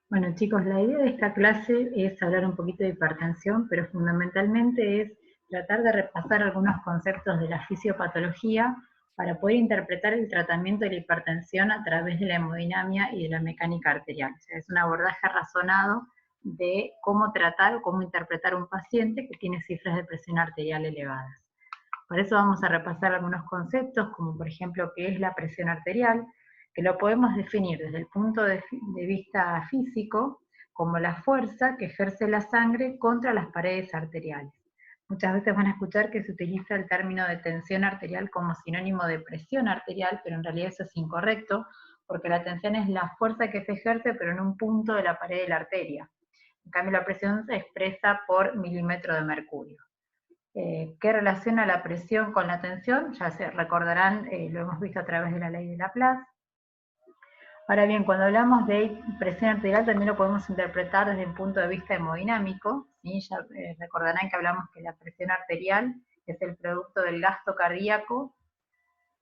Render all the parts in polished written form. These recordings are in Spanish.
Bueno, chicos, la idea de esta clase es hablar un poquito de hipertensión, pero fundamentalmente es tratar de repasar algunos conceptos de la fisiopatología para poder interpretar el tratamiento de la hipertensión a través de la hemodinamia y de la mecánica arterial. O sea, es un abordaje razonado de cómo tratar o cómo interpretar un paciente que tiene cifras de presión arterial elevadas. Por eso vamos a repasar algunos conceptos, como por ejemplo qué es la presión arterial, que lo podemos definir desde el punto de vista físico como la fuerza que ejerce la sangre contra las paredes arteriales. Muchas veces van a escuchar que se utiliza el término de tensión arterial como sinónimo de presión arterial, pero en realidad eso es incorrecto, porque la tensión es la fuerza que se ejerce, pero en un punto de la pared de la arteria. En cambio, la presión se expresa por milímetro de mercurio. ¿Qué relaciona la presión con la tensión? Ya se recordarán, lo hemos visto a través de la ley de Laplace. Ahora bien, cuando hablamos de presión arterial también lo podemos interpretar desde un punto de vista hemodinámico, ¿sí? Ya recordarán que hablamos que la presión arterial es el producto del gasto cardíaco,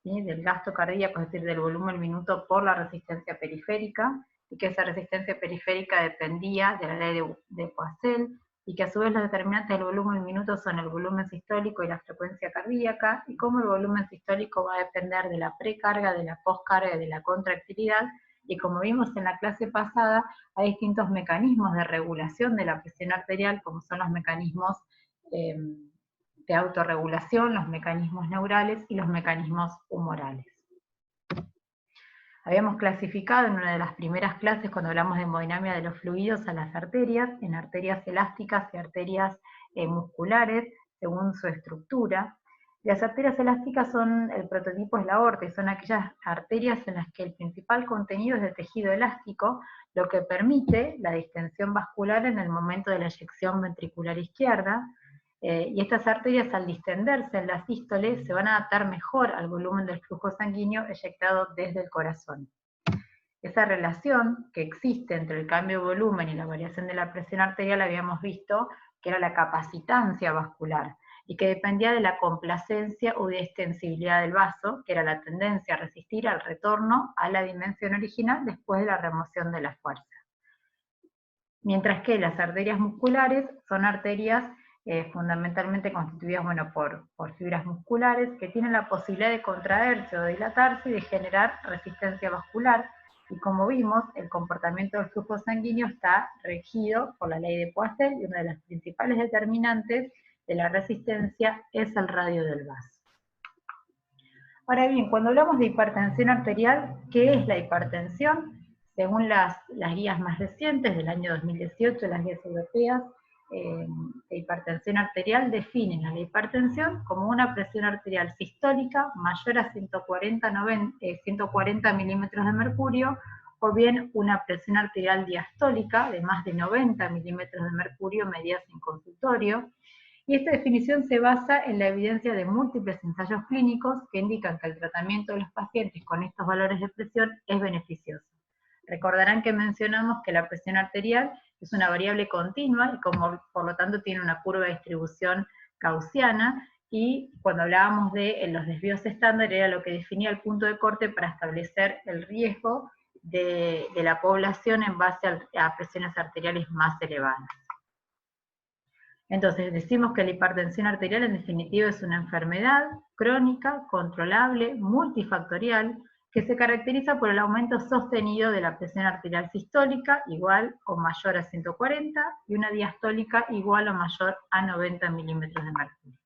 ¿sí? Del gasto cardíaco, es decir, del volumen minuto por la resistencia periférica, y que esa resistencia periférica dependía de la ley de Poiseuille, y que a su vez los determinantes del volumen minuto son el volumen sistólico y la frecuencia cardíaca, y cómo el volumen sistólico va a depender de la precarga, de la poscarga y de la contractilidad, y como vimos en la clase pasada, hay distintos mecanismos de regulación de la presión arterial, como son los mecanismos de autorregulación, los mecanismos neurales y los mecanismos humorales. Habíamos clasificado en una de las primeras clases, cuando hablamos de hemodinamia de los fluidos, a las arterias, en arterias elásticas y arterias musculares, según su estructura. Las arterias elásticas son, el prototipo es la aorta, y son aquellas arterias en las que el principal contenido es de tejido elástico, lo que permite la distensión vascular en el momento de la eyección ventricular izquierda, y estas arterias, al distenderse en la sístole, se van a adaptar mejor al volumen del flujo sanguíneo eyectado desde el corazón. Esa relación que existe entre el cambio de volumen y la variación de la presión arterial habíamos visto que era la capacitancia vascular, y que dependía de la complacencia o de extensibilidad del vaso, que era la tendencia a resistir al retorno a la dimensión original después de la remoción de la fuerza. Mientras que las arterias musculares son arterias fundamentalmente constituidas por fibras musculares que tienen la posibilidad de contraerse o dilatarse y de generar resistencia vascular. Y como vimos, el comportamiento del flujo sanguíneo está regido por la ley de Poiseuille, y una de las principales determinantes de la resistencia es el radio del vaso. Ahora bien, cuando hablamos de hipertensión arterial, ¿qué es la hipertensión? Según las guías más recientes del año 2018, las guías europeas de hipertensión arterial definen a la hipertensión como una presión arterial sistólica mayor a 140 milímetros de mercurio, o bien una presión arterial diastólica de más de 90 milímetros de mercurio medidas en consultorio. Y esta definición se basa en la evidencia de múltiples ensayos clínicos que indican que el tratamiento de los pacientes con estos valores de presión es beneficioso. Recordarán que mencionamos que la presión arterial es una variable continua y como por lo tanto tiene una curva de distribución gaussiana, y cuando hablábamos de los desvíos estándar era lo que definía el punto de corte para establecer el riesgo de la población en base a presiones arteriales más elevadas. Entonces, decimos que la hipertensión arterial en definitiva es una enfermedad crónica, controlable, multifactorial, que se caracteriza por el aumento sostenido de la presión arterial sistólica igual o mayor a 140 y una diastólica igual o mayor a 90 milímetros de mercurio.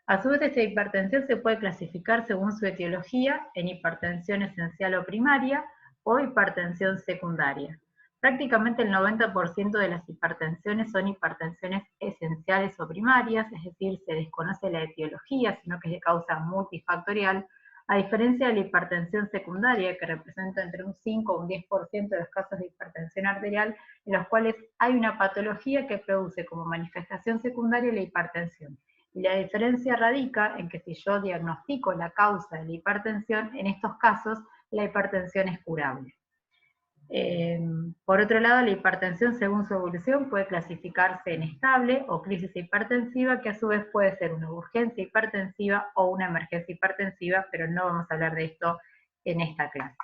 A su vez, esta hipertensión se puede clasificar según su etiología en hipertensión esencial o primaria o hipertensión secundaria. Prácticamente el 90% de las hipertensiones son hipertensiones esenciales o primarias, es decir, se desconoce la etiología, sino que es de causa multifactorial, a diferencia de la hipertensión secundaria, que representa entre un 5 o un 10% de los casos de hipertensión arterial, en los cuales hay una patología que produce como manifestación secundaria la hipertensión. Y la diferencia radica en que si yo diagnostico la causa de la hipertensión, en estos casos la hipertensión es curable. Por otro lado, la hipertensión según su evolución puede clasificarse en estable o crisis hipertensiva, que a su vez puede ser una urgencia hipertensiva o una emergencia hipertensiva, pero no vamos a hablar de esto en esta clase.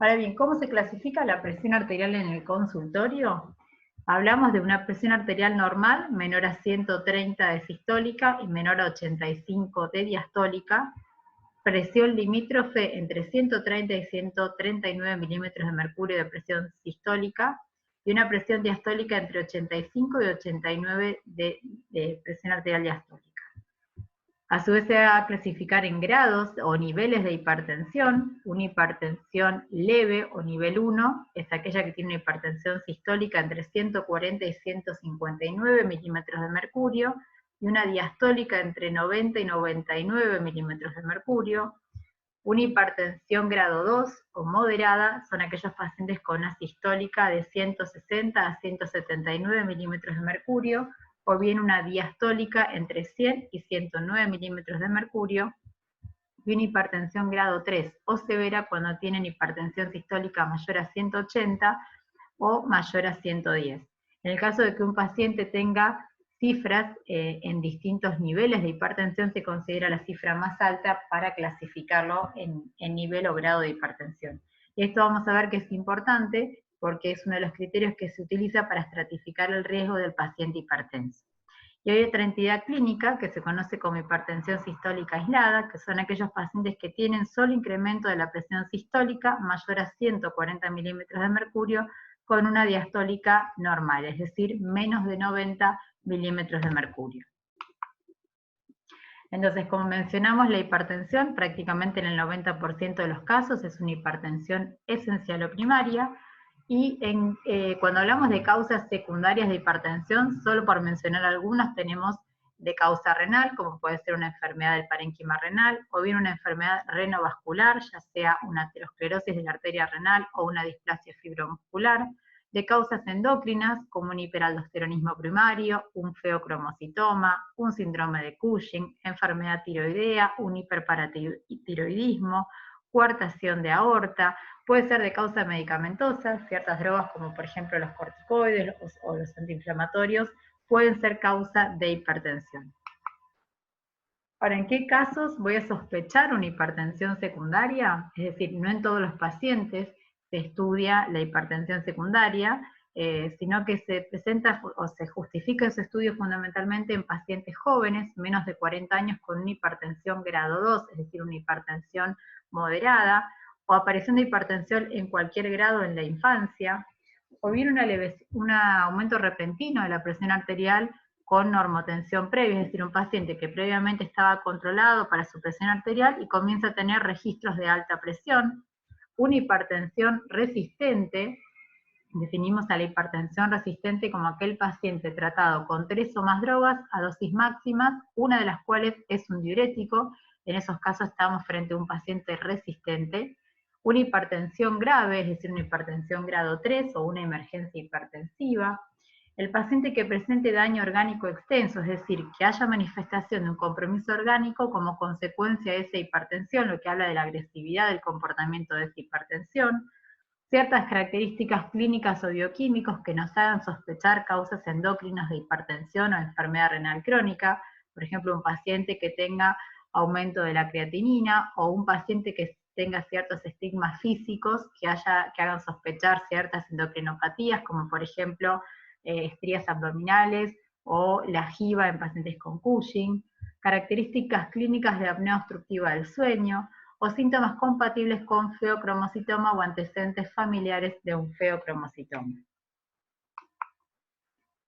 Ahora bien, ¿cómo se clasifica la presión arterial en el consultorio? Hablamos de una presión arterial normal, menor a 130 de sistólica y menor a 85 de diastólica, presión limítrofe entre 130 y 139 milímetros de mercurio de presión sistólica, y una presión diastólica entre 85 y 89 de presión arterial diastólica. A su vez se va a clasificar en grados o niveles de hipertensión. Una hipertensión leve o nivel 1 es aquella que tiene una hipertensión sistólica entre 140 y 159 milímetros de mercurio, y una diastólica entre 90 y 99 milímetros de mercurio. Una hipertensión grado 2 o moderada son aquellos pacientes con una sistólica de 160 a 179 milímetros de mercurio, o bien una diastólica entre 100 y 109 milímetros de mercurio, y una hipertensión grado 3 o severa cuando tienen hipertensión sistólica mayor a 180 o mayor a 110. En el caso de que un paciente tenga cifras en distintos niveles de hipertensión, se considera la cifra más alta para clasificarlo en nivel o grado de hipertensión. Y esto vamos a ver que es importante porque es uno de los criterios que se utiliza para estratificar el riesgo del paciente hipertenso. Y hay otra entidad clínica que se conoce como hipertensión sistólica aislada, que son aquellos pacientes que tienen solo incremento de la presión sistólica mayor a 140 milímetros de mercurio con una diastólica normal, es decir, menos de 90 milímetros de mercurio. Entonces, como mencionamos, la hipertensión prácticamente en el 90% de los casos es una hipertensión esencial o primaria, y cuando hablamos de causas secundarias de hipertensión, solo por mencionar algunas, tenemos de causa renal, como puede ser una enfermedad del parénquima renal, o bien una enfermedad renovascular, ya sea una aterosclerosis de la arteria renal o una displasia fibromuscular, de causas endocrinas, como un hiperaldosteronismo primario, un feocromocitoma, un síndrome de Cushing, enfermedad tiroidea, un hiperparatiroidismo, coartación de aorta, puede ser de causa medicamentosa, ciertas drogas como por ejemplo los corticoides o los antiinflamatorios pueden ser causa de hipertensión. Ahora, ¿en qué casos voy a sospechar una hipertensión secundaria? Es decir, no en todos los pacientes se estudia la hipertensión secundaria, sino que se presenta o se justifica ese estudio fundamentalmente en pacientes jóvenes, menos de 40 años, con una hipertensión grado 2, es decir, una hipertensión moderada, o aparición de hipertensión en cualquier grado en la infancia, o bien un aumento repentino de la presión arterial con normotensión previa, es decir, un paciente que previamente estaba controlado para su presión arterial y comienza a tener registros de alta presión. Una hipertensión resistente, definimos a la hipertensión resistente como aquel paciente tratado con 3 o más drogas a dosis máximas, una de las cuales es un diurético. En esos casos estamos frente a un paciente resistente. Una hipertensión grave, es decir, una hipertensión grado 3 o una emergencia hipertensiva. El paciente que presente daño orgánico extenso, es decir, que haya manifestación de un compromiso orgánico como consecuencia de esa hipertensión, lo que habla de la agresividad del comportamiento de esa hipertensión. Ciertas características clínicas o bioquímicos que nos hagan sospechar causas endócrinas de hipertensión o enfermedad renal crónica, por ejemplo, un paciente que tenga aumento de la creatinina, o un paciente que tenga ciertos estigmas físicos que hagan sospechar ciertas endocrinopatías, como por ejemplo estrías abdominales o la jiba en pacientes con Cushing, características clínicas de apnea obstructiva del sueño, o síntomas compatibles con feocromocitoma o antecedentes familiares de un feocromocitoma.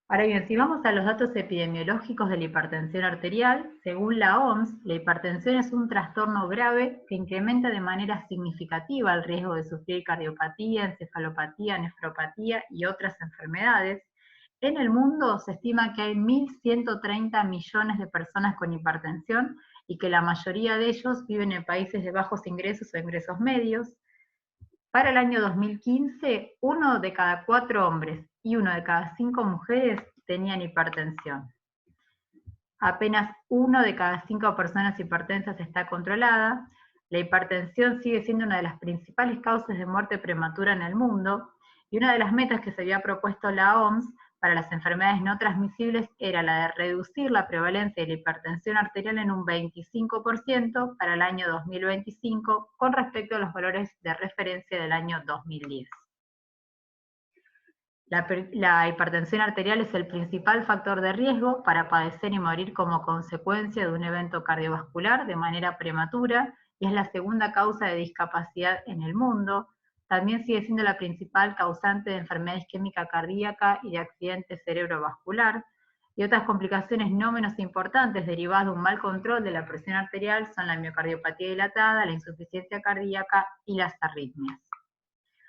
Ahora bien, si vamos a los datos epidemiológicos de la hipertensión arterial, según la OMS, la hipertensión es un trastorno grave que incrementa de manera significativa el riesgo de sufrir cardiopatía, encefalopatía, nefropatía y otras enfermedades. En el mundo se estima que hay 1.130 millones de personas con hipertensión y que la mayoría de ellos viven en países de bajos ingresos o ingresos medios. Para el año 2015, 1 de cada 4 hombres y 1 de cada 5 mujeres tenían hipertensión. Apenas 1 de cada 5 personas hipertensas está controlada. La hipertensión sigue siendo una de las principales causas de muerte prematura en el mundo, y una de las metas que se había propuesto la OMS para las enfermedades no transmisibles era la de reducir la prevalencia de la hipertensión arterial en un 25% para el año 2025 con respecto a los valores de referencia del año 2010. La hipertensión arterial es el principal factor de riesgo para padecer y morir como consecuencia de un evento cardiovascular de manera prematura y es la segunda causa de discapacidad en el mundo. También sigue siendo la principal causante de enfermedad isquémica cardíaca y de accidente cerebrovascular. Y otras complicaciones no menos importantes derivadas de un mal control de la presión arterial son la miocardiopatía dilatada, la insuficiencia cardíaca y las arritmias.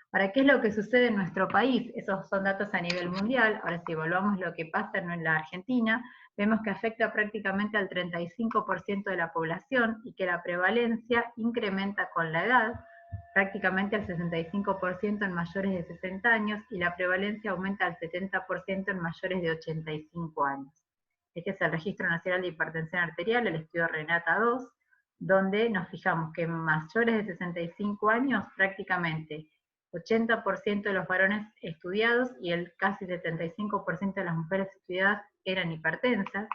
¿Para qué es lo que sucede en nuestro país? Esos son datos a nivel mundial. Ahora, si evaluamos lo que pasa en la Argentina, vemos que afecta prácticamente al 35% de la población y que la prevalencia incrementa con la edad, prácticamente al 65% en mayores de 60 años y la prevalencia aumenta al 70% en mayores de 85 años. Este es el Registro Nacional de Hipertensión Arterial, el estudio Renata 2, donde nos fijamos que en mayores de 65 años prácticamente 80% de los varones estudiados y el casi 75% de las mujeres estudiadas eran hipertensas.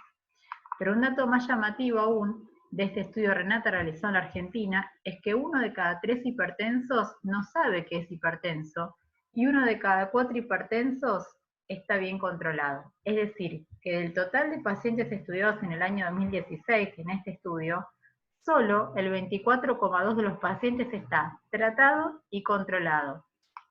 Pero un dato más llamativo aún de este estudio Renata realizado en la Argentina es que 1 de cada 3 hipertensos no sabe que es hipertenso y 1 de cada 4 hipertensos está bien controlado. Es decir, que del total de pacientes estudiados en el año 2016 en este estudio, solo el 24,2% de los pacientes está tratado y controlado.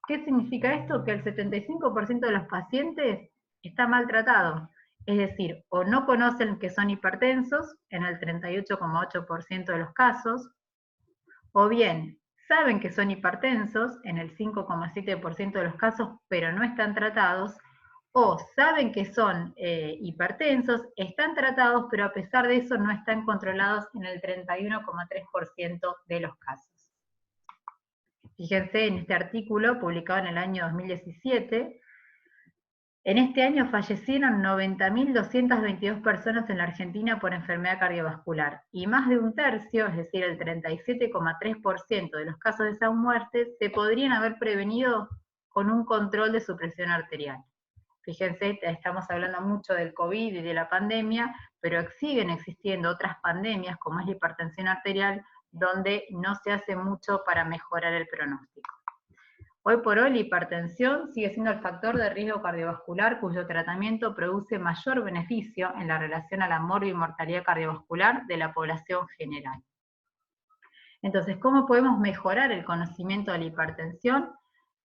¿Qué significa esto? Que el 75% de los pacientes está maltratado, es decir, o no conocen que son hipertensos, en el 38,8% de los casos, o bien saben que son hipertensos, en el 5,7% de los casos, pero no están tratados, o saben que son hipertensos, están tratados, pero a pesar de eso no están controlados en el 31,3% de los casos. Fíjense en este artículo publicado en el año 2017, en este año fallecieron 90.222 personas en la Argentina por enfermedad cardiovascular, y más de un tercio, es decir, el 37,3% de los casos de esa muerte, se podrían haber prevenido con un control de su presión arterial. Fíjense, estamos hablando mucho del COVID y de la pandemia, pero siguen existiendo otras pandemias, como es la hipertensión arterial, donde no se hace mucho para mejorar el pronóstico. Hoy por hoy la hipertensión sigue siendo el factor de riesgo cardiovascular cuyo tratamiento produce mayor beneficio en la relación a la mortalidad cardiovascular de la población general. Entonces, ¿cómo podemos mejorar el conocimiento de la hipertensión?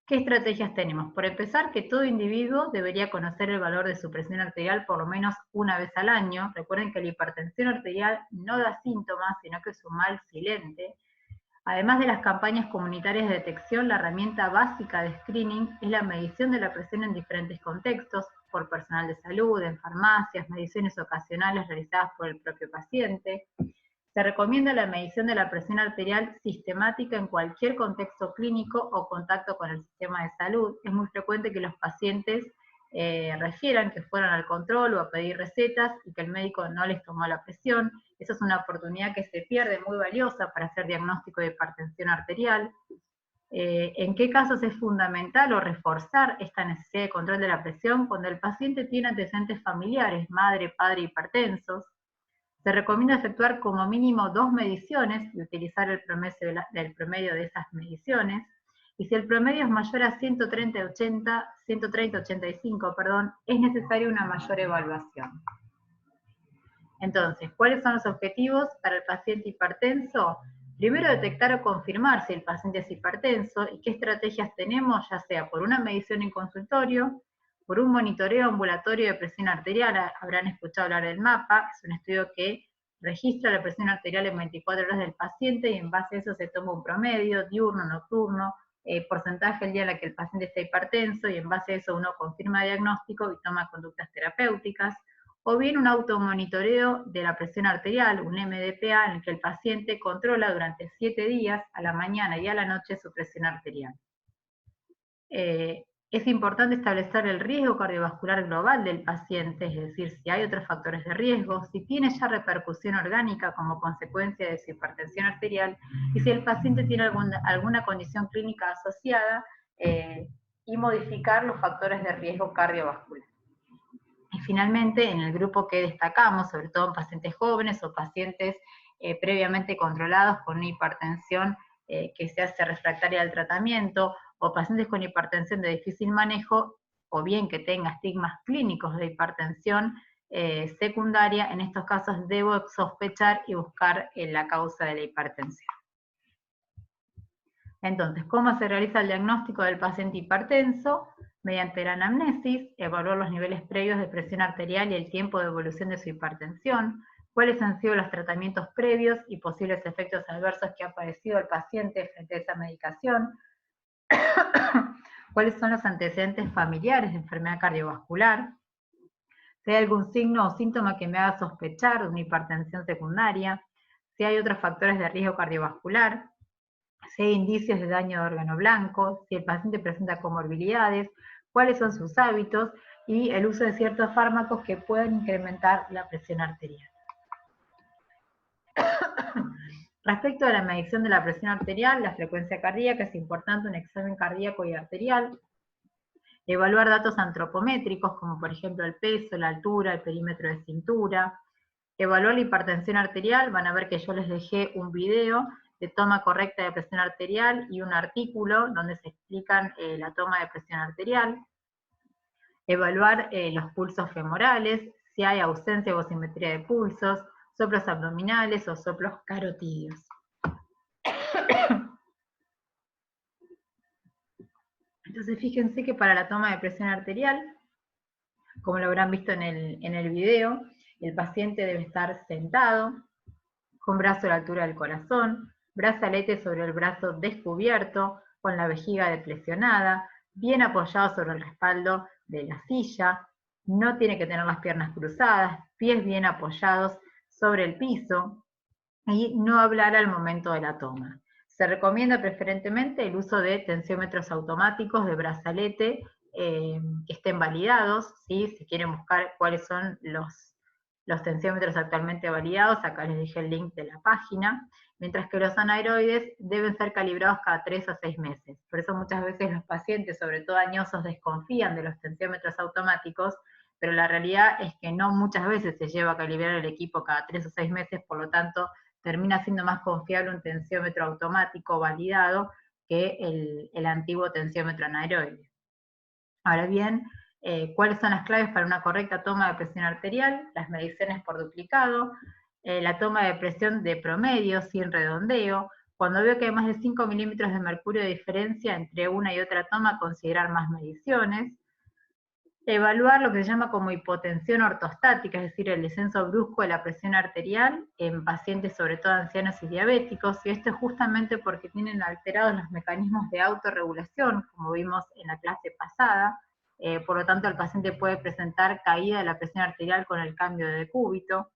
¿Qué estrategias tenemos? Por empezar, que todo individuo debería conocer el valor de su presión arterial por lo menos una vez al año. Recuerden que la hipertensión arterial no da síntomas, sino que es un mal silente. Además de las campañas comunitarias de detección, la herramienta básica de screening es la medición de la presión en diferentes contextos, por personal de salud, en farmacias, mediciones ocasionales realizadas por el propio paciente. Se recomienda la medición de la presión arterial sistemática en cualquier contexto clínico o contacto con el sistema de salud. Es muy frecuente que los pacientes refieran que fueron al control o a pedir recetas y que el médico no les tomó la presión. Esa es una oportunidad que se pierde muy valiosa para hacer diagnóstico de hipertensión arterial. ¿En qué casos es fundamental o reforzar esta necesidad de control de la presión? Cuando el paciente tiene antecedentes familiares, madre, padre hipertensos. Se recomienda efectuar como mínimo 2 mediciones y utilizar el promedio de esas mediciones. Y si el promedio es mayor a 130-85, es necesaria una mayor evaluación. Entonces, ¿cuáles son los objetivos para el paciente hipertenso? Primero, detectar o confirmar si el paciente es hipertenso y qué estrategias tenemos, ya sea por una medición en consultorio, por un monitoreo ambulatorio de presión arterial. Habrán escuchado hablar del MAPA, es un estudio que registra la presión arterial en 24 horas del paciente y en base a eso se toma un promedio, diurno, nocturno, porcentaje el día en el que el paciente está hipertenso y en base a eso uno confirma diagnóstico y toma conductas terapéuticas. O bien un automonitoreo de la presión arterial, un MDPA, en el que el paciente controla durante 7 días, a la mañana y a la noche, su presión arterial. Es importante establecer el riesgo cardiovascular global del paciente, es decir, si hay otros factores de riesgo, si tiene ya repercusión orgánica como consecuencia de su hipertensión arterial, y si el paciente tiene alguna condición clínica asociada, y modificar los factores de riesgo cardiovascular. finalmente, en el grupo que destacamos, sobre todo en pacientes jóvenes o pacientes previamente controlados con una hipertensión que se hace refractaria al tratamiento, o pacientes con hipertensión de difícil manejo, o bien que tenga estigmas clínicos de hipertensión secundaria, en estos casos debo sospechar y buscar la causa de la hipertensión. Entonces, ¿cómo se realiza el diagnóstico del paciente hipertenso? Mediante la anamnesis, evaluar los niveles previos de presión arterial y el tiempo de evolución de su hipertensión, cuáles han sido los tratamientos previos y posibles efectos adversos que ha padecido el paciente frente a esa medicación, cuáles son los antecedentes familiares de enfermedad cardiovascular, si hay algún signo o síntoma que me haga sospechar de una hipertensión secundaria, si hay otros factores de riesgo cardiovascular, si hay indicios de daño de órgano blanco, si el paciente presenta comorbilidades, cuáles son sus hábitos y el uso de ciertos fármacos que pueden incrementar la presión arterial. Respecto a la medición de la presión arterial, la frecuencia cardíaca, es importante un examen cardíaco y arterial, evaluar datos antropométricos, como por ejemplo el peso, la altura, el perímetro de cintura, evaluar la hipertensión arterial, van a ver que yo les dejé un video de toma correcta de presión arterial y un artículo donde se explican la toma de presión arterial, evaluar los pulsos femorales, si hay ausencia o simetría de pulsos, soplos abdominales o soplos carotídeos. Entonces fíjense que para la toma de presión arterial, como lo habrán visto en el video, el paciente debe estar sentado, con brazo a la altura del corazón, brazalete sobre el brazo descubierto, con la vejiga depresionada, bien apoyado sobre el respaldo de la silla, no tiene que tener las piernas cruzadas, pies bien apoyados sobre el piso, y no hablar al momento de la toma. Se recomienda preferentemente el uso de tensiómetros automáticos de brazalete que estén validados, ¿sí? Si quieren buscar cuáles son los tensiómetros actualmente validados, acá les dejé el link de la página, mientras que los anaeroides deben ser calibrados cada 3 a 6 meses. Por eso muchas veces los pacientes, sobre todo añosos, desconfían de los tensiómetros automáticos, pero la realidad es que no muchas veces se lleva a calibrar el equipo cada 3 o 6 meses, por lo tanto, termina siendo más confiable un tensiómetro automático validado que el antiguo tensiómetro anaeroide. Ahora bien, ¿cuáles son las claves para una correcta toma de presión arterial? Las mediciones por duplicado, la toma de presión de promedio, sin redondeo. Cuando veo que hay más de 5 milímetros de mercurio de diferencia entre una y otra toma, considerar más mediciones. Evaluar lo que se llama como hipotensión ortostática, es decir, el descenso brusco de la presión arterial en pacientes, sobre todo ancianos y diabéticos, y esto es justamente porque tienen alterados los mecanismos de autorregulación, como vimos en la clase pasada, por lo tanto el paciente puede presentar caída de la presión arterial con el cambio de decúbito.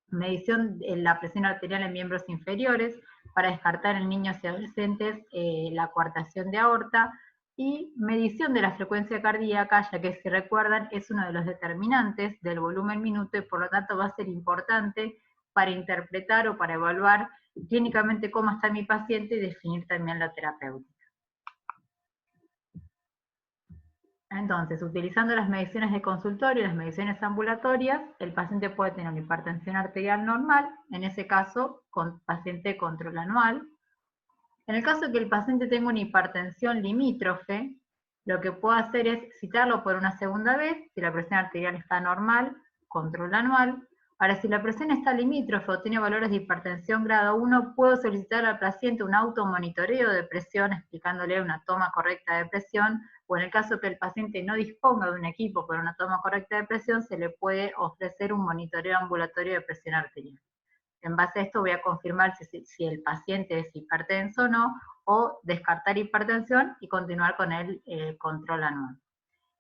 Medición de la presión arterial en miembros inferiores, para descartar en niños y adolescentes la coartación de aorta, y medición de la frecuencia cardíaca, ya que si recuerdan es uno de los determinantes del volumen minuto y por lo tanto va a ser importante para interpretar o para evaluar clínicamente cómo está mi paciente y definir también la terapéutica. Entonces, utilizando las mediciones de consultorio y las mediciones ambulatorias, el paciente puede tener una hipertensión arterial normal, en ese caso, con paciente de control anual. En el caso de que el paciente tenga una hipertensión limítrofe, lo que puedo hacer es citarlo por una segunda vez, si la presión arterial está normal, control anual. Ahora, si la presión está limítrofe o tiene valores de hipertensión grado 1, puedo solicitar al paciente un automonitoreo de presión, explicándole una toma correcta de presión, o en el caso que el paciente no disponga de un equipo para una toma correcta de presión, se le puede ofrecer un monitoreo ambulatorio de presión arterial. En base a esto voy a confirmar si el paciente es hipertenso o no, o descartar hipertensión y continuar con el control anual.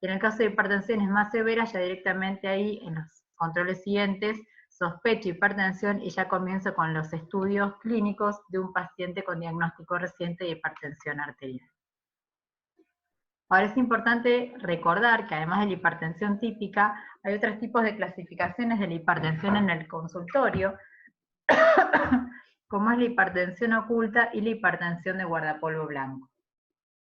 Y en el caso de hipertensiones más severas, ya directamente ahí en los controles siguientes, sospecho hipertensión y ya comienzo con los estudios clínicos de un paciente con diagnóstico reciente de hipertensión arterial. Ahora es importante recordar que además de la hipertensión típica, hay otros tipos de clasificaciones de la hipertensión en el consultorio, como es la hipertensión oculta y la hipertensión de guardapolvo blanco.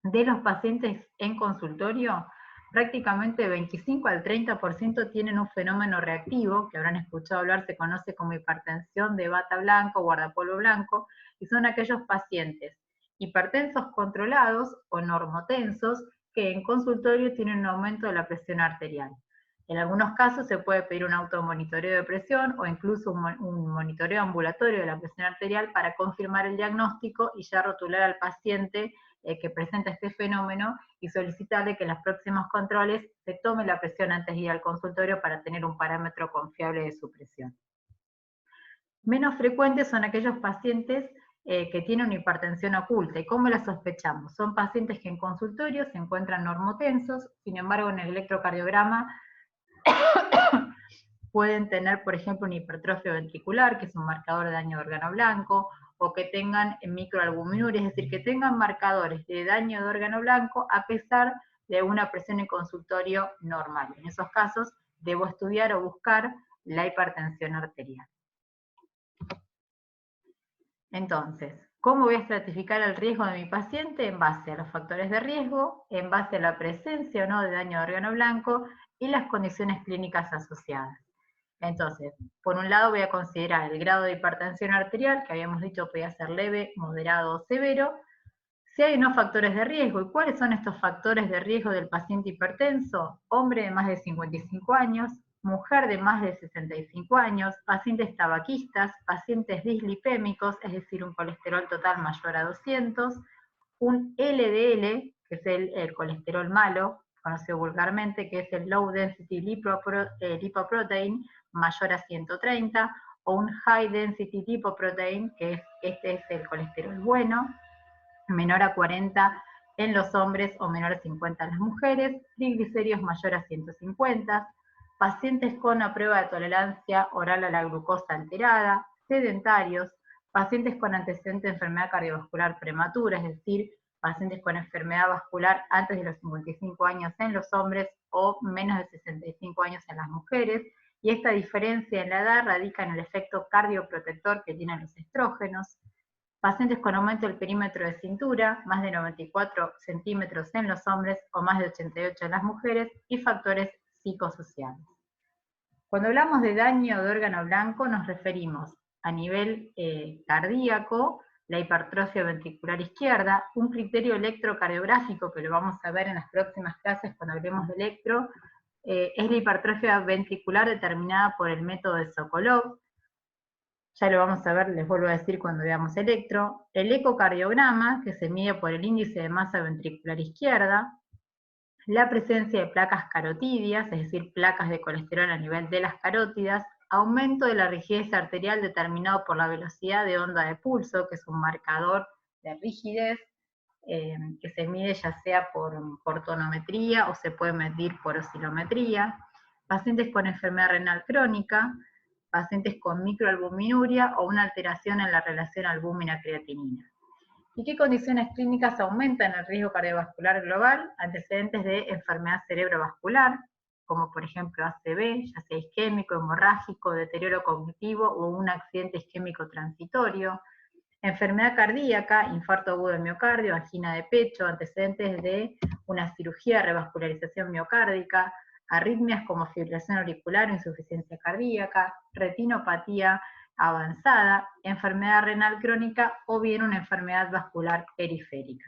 De los pacientes en consultorio, prácticamente 25 al 30% tienen un fenómeno reactivo, que habrán escuchado hablar, se conoce como hipertensión de bata blanco, guardapolvo blanco, y son aquellos pacientes hipertensos controlados o normotensos que en consultorio tienen un aumento de la presión arterial. En algunos casos se puede pedir un automonitoreo de presión o incluso un monitoreo ambulatorio de la presión arterial para confirmar el diagnóstico y ya rotular al paciente que presenta este fenómeno y solicitarle que en los próximos controles se tome la presión antes de ir al consultorio para tener un parámetro confiable de su presión. Menos frecuentes son aquellos pacientes que tienen una hipertensión oculta. ¿Y cómo la sospechamos? Son pacientes que en consultorio se encuentran normotensos, sin embargo en el electrocardiograma pueden tener, por ejemplo, una hipertrofia ventricular, que es un marcador de daño de órgano blanco, o que tengan microalbuminuria, es decir, que tengan marcadores de daño de órgano blanco a pesar de una presión en consultorio normal. En esos casos debo estudiar o buscar la hipertensión arterial. Entonces, ¿cómo voy a estratificar el riesgo de mi paciente? En base a los factores de riesgo, en base a la presencia o no de daño de órgano blanco y las condiciones clínicas asociadas. Entonces, por un lado voy a considerar el grado de hipertensión arterial, que habíamos dicho podía ser leve, moderado o severo, si hay unos factores de riesgo. ¿Y cuáles son estos factores de riesgo del paciente hipertenso? Hombre de más de 55 años, mujer de más de 65 años, pacientes tabaquistas, pacientes dislipémicos, es decir, un colesterol total mayor a 200, un LDL, que es el colesterol malo, conocido vulgarmente, que es el Low Density Lipoprotein, mayor a 130, o un High Density Lipoprotein, que este es el colesterol bueno, menor a 40 en los hombres o menor a 50 en las mujeres, triglicéridos mayor a 150, pacientes con una prueba de tolerancia oral a la glucosa alterada, sedentarios, pacientes con antecedente de enfermedad cardiovascular prematura, es decir, pacientes con enfermedad vascular antes de los 55 años en los hombres o menos de 65 años en las mujeres, y esta diferencia en la edad radica en el efecto cardioprotector que tienen los estrógenos, pacientes con aumento del perímetro de cintura, más de 94 centímetros en los hombres o más de 88 en las mujeres, y factores psicosociales. Cuando hablamos de daño de órgano blanco nos referimos a nivel cardíaco, la hipertrofia ventricular izquierda, un criterio electrocardiográfico que lo vamos a ver en las próximas clases cuando hablemos de electro, es la hipertrofia ventricular determinada por el método de Sokolov. Ya lo vamos a ver, les vuelvo a decir cuando veamos electro. El ecocardiograma, que se mide por el índice de masa ventricular izquierda, la presencia de placas carotidias, es decir, placas de colesterol a nivel de las carótidas, aumento de la rigidez arterial determinado por la velocidad de onda de pulso, que es un marcador de rigidez, que se mide ya sea por tonometría o se puede medir por oscilometría, pacientes con enfermedad renal crónica, pacientes con microalbuminuria o una alteración en la relación albúmina-creatinina. ¿Y qué condiciones clínicas aumentan el riesgo cardiovascular global? Antecedentes de enfermedad cerebrovascular, como por ejemplo ACV, ya sea isquémico, hemorrágico, deterioro cognitivo o un accidente isquémico transitorio, enfermedad cardíaca, infarto agudo de miocardio, angina de pecho, antecedentes de una cirugía de revascularización miocárdica, arritmias como fibrilación auricular o insuficiencia cardíaca, retinopatía avanzada, enfermedad renal crónica o bien una enfermedad vascular periférica.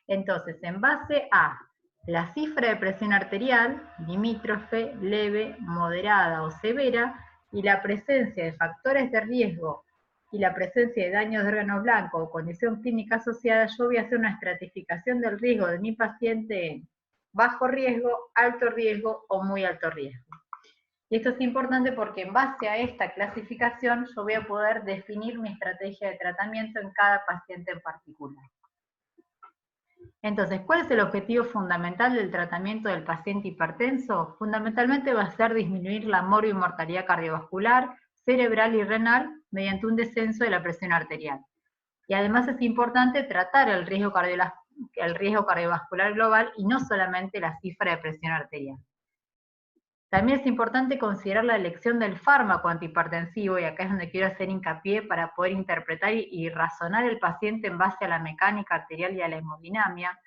Entonces, en base a la cifra de presión arterial, limítrofe, leve, moderada o severa, y la presencia de factores de riesgo y la presencia de daños de órgano blanco o condición clínica asociada, yo voy a hacer una estratificación del riesgo de mi paciente en bajo riesgo, alto riesgo o muy alto riesgo. Y esto es importante porque en base a esta clasificación yo voy a poder definir mi estrategia de tratamiento en cada paciente en particular. Entonces, ¿cuál es el objetivo fundamental del tratamiento del paciente hipertenso? Fundamentalmente va a ser disminuir la morbi-mortalidad cardiovascular, cerebral y renal mediante un descenso de la presión arterial. Y además es importante tratar el riesgo cardiovascular global y no solamente la cifra de presión arterial. También es importante considerar la elección del fármaco antihipertensivo, y acá es donde quiero hacer hincapié para poder interpretar y razonar el paciente en base a la mecánica arterial y a la hemodinamia,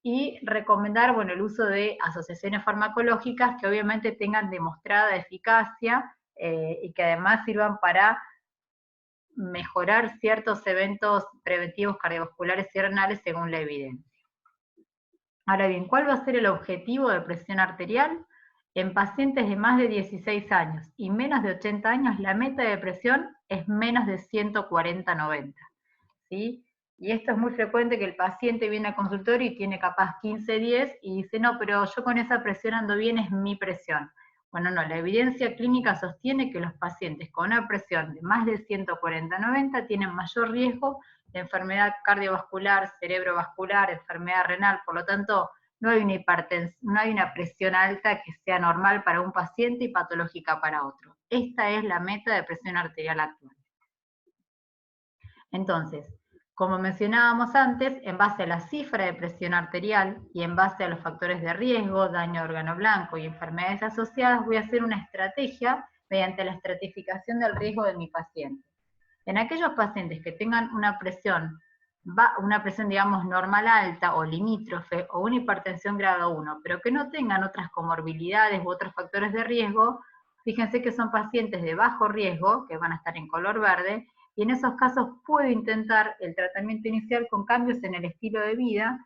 y recomendar, bueno, el uso de asociaciones farmacológicas que obviamente tengan demostrada eficacia y que además sirvan para mejorar ciertos eventos preventivos cardiovasculares y renales según la evidencia. Ahora bien, ¿cuál va a ser el objetivo de presión arterial? En pacientes de más de 16 años y menos de 80 años, la meta de presión es menos de 140/90, ¿sí? Y esto es muy frecuente, que el paciente viene al consultorio y tiene capaz 15/10 y dice, no, pero yo con esa presión ando bien, es mi presión. Bueno, no, la evidencia clínica sostiene que los pacientes con una presión de más de 140/90 tienen mayor riesgo de enfermedad cardiovascular, cerebrovascular, enfermedad renal, por lo tanto, no hay una no hay una presión alta que sea normal para un paciente y patológica para otro. Esta es la meta de presión arterial actual. Entonces, como mencionábamos antes, en base a la cifra de presión arterial y en base a los factores de riesgo, daño de órgano blanco y enfermedades asociadas, voy a hacer una estrategia mediante la estratificación del riesgo de mi paciente. En aquellos pacientes que tengan una presión, digamos, normal alta o limítrofe o una hipertensión grado 1, pero que no tengan otras comorbilidades u otros factores de riesgo, fíjense que son pacientes de bajo riesgo, que van a estar en color verde, y en esos casos puedo intentar el tratamiento inicial con cambios en el estilo de vida,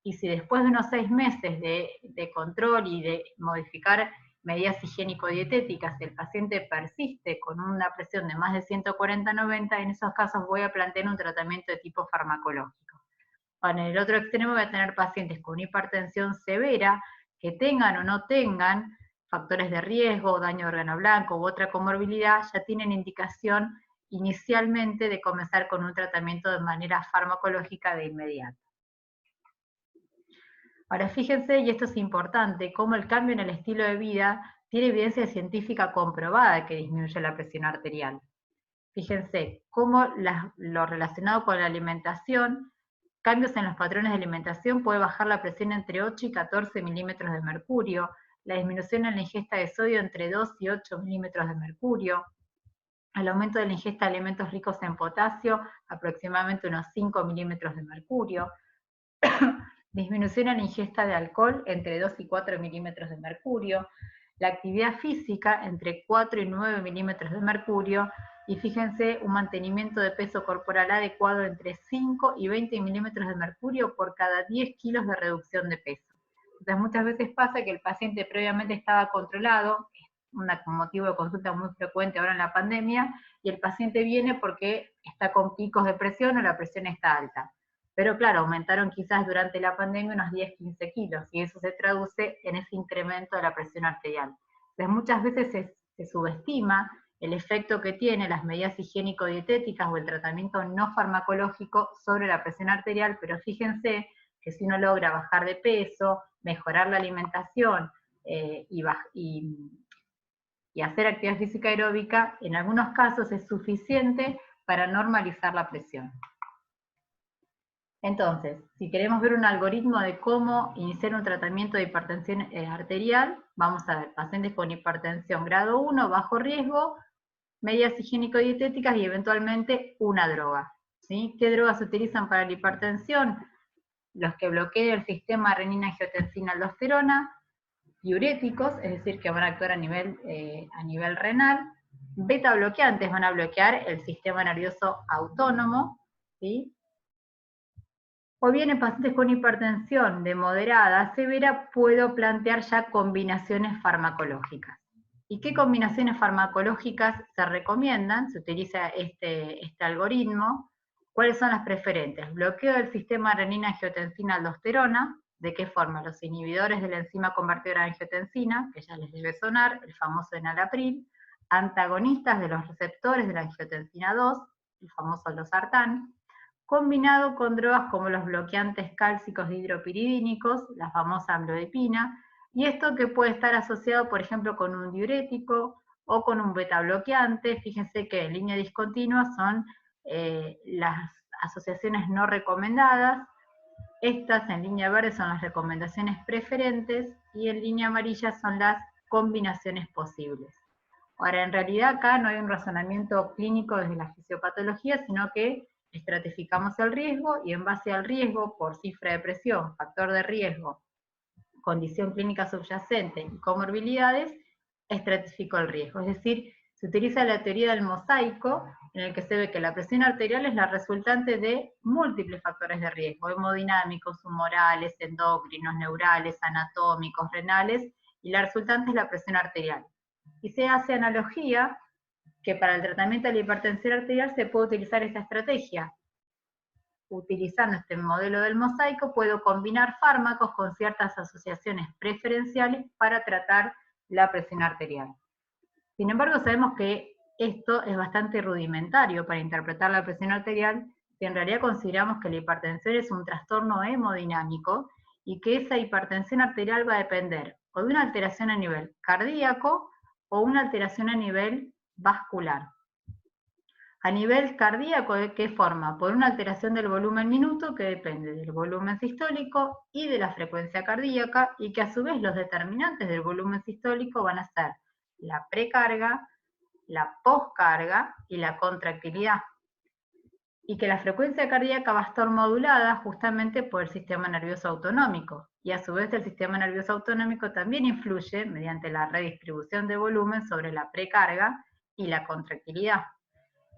y si después de unos 6 meses de control y de modificar medidas higiénico-dietéticas, el paciente persiste con una presión de más de 140/90, en esos casos voy a plantear un tratamiento de tipo farmacológico. En el otro extremo voy a tener pacientes con hipertensión severa, que tengan o no tengan factores de riesgo, daño de órgano blanco u otra comorbilidad, ya tienen indicación inicialmente de comenzar con un tratamiento de manera farmacológica de inmediato. Ahora fíjense, y esto es importante, cómo el cambio en el estilo de vida tiene evidencia científica comprobada que disminuye la presión arterial. Fíjense cómo lo relacionado con la alimentación, cambios en los patrones de alimentación puede bajar la presión entre 8 y 14 milímetros de mercurio, la disminución en la ingesta de sodio entre 2 y 8 milímetros de mercurio, el aumento de la ingesta de alimentos ricos en potasio, aproximadamente unos 5 milímetros de mercurio, disminución en la ingesta de alcohol entre 2 y 4 milímetros de mercurio, la actividad física entre 4 y 9 milímetros de mercurio, y fíjense, un mantenimiento de peso corporal adecuado entre 5 y 20 milímetros de mercurio por cada 10 kilos de reducción de peso. Entonces muchas veces pasa que el paciente previamente estaba controlado, un motivo de consulta muy frecuente ahora en la pandemia, y el paciente viene porque está con picos de presión o la presión está alta. Pero claro, aumentaron quizás durante la pandemia unos 10-15 kilos, y eso se traduce en ese incremento de la presión arterial. Entonces muchas veces se subestima el efecto que tienen las medidas higiénico-dietéticas o el tratamiento no farmacológico sobre la presión arterial, pero fíjense que si uno logra bajar de peso, mejorar la alimentación y hacer actividad física aeróbica, en algunos casos es suficiente para normalizar la presión. Entonces, si queremos ver un algoritmo de cómo iniciar un tratamiento de hipertensión arterial, vamos a ver pacientes con hipertensión grado 1, bajo riesgo, medidas higiénico-dietéticas y eventualmente una droga. ¿Sí? ¿Qué drogas se utilizan para la hipertensión? Los que bloquean el sistema renina-angiotensina-aldosterona, diuréticos, es decir, que van a actuar a nivel renal, beta bloqueantes van a bloquear el sistema nervioso autónomo, ¿sí? O bien en pacientes con hipertensión de moderada a severa puedo plantear ya combinaciones farmacológicas. ¿Y qué combinaciones farmacológicas se recomiendan? Se utiliza este algoritmo. ¿Cuáles son las preferentes? Bloqueo del sistema renina-angiotensina-aldosterona. ¿De qué forma? Los inhibidores de la enzima convertidora de angiotensina, que ya les debe sonar, el famoso enalapril. Antagonistas de los receptores de la angiotensina 2, el famoso losartán, combinado con drogas como los bloqueantes cálcicos dihidropiridínicos, la famosa amlodipina, y esto que puede estar asociado, por ejemplo, con un diurético o con un beta bloqueante. Fíjense que en línea discontinua son las asociaciones no recomendadas, estas en línea verde son las recomendaciones preferentes y en línea amarilla son las combinaciones posibles. Ahora, en realidad acá no hay un razonamiento clínico desde la fisiopatología, sino que estratificamos el riesgo y en base al riesgo por cifra de presión, factor de riesgo, condición clínica subyacente y comorbilidades, estratifico el riesgo. Es decir, se utiliza la teoría del mosaico, en el que se ve que la presión arterial es la resultante de múltiples factores de riesgo, hemodinámicos, humorales, endocrinos, neurales, anatómicos, renales, y la resultante es la presión arterial. Y se hace analogía que para el tratamiento de la hipertensión arterial se puede utilizar esta estrategia. Utilizando este modelo del mosaico puedo combinar fármacos con ciertas asociaciones preferenciales para tratar la presión arterial. Sin embargo, sabemos que esto es bastante rudimentario para interpretar la presión arterial, si en realidad consideramos que la hipertensión es un trastorno hemodinámico y que esa hipertensión arterial va a depender o de una alteración a nivel cardíaco o una alteración a nivel vascular. A nivel cardíaco, ¿de qué forma? Por una alteración del volumen minuto que depende del volumen sistólico y de la frecuencia cardíaca, y que a su vez los determinantes del volumen sistólico van a ser la precarga, la poscarga y la contractilidad. Y que la frecuencia cardíaca va a estar modulada justamente por el sistema nervioso autonómico. Y a su vez el sistema nervioso autonómico también influye mediante la redistribución de volumen sobre la precarga y la contractilidad.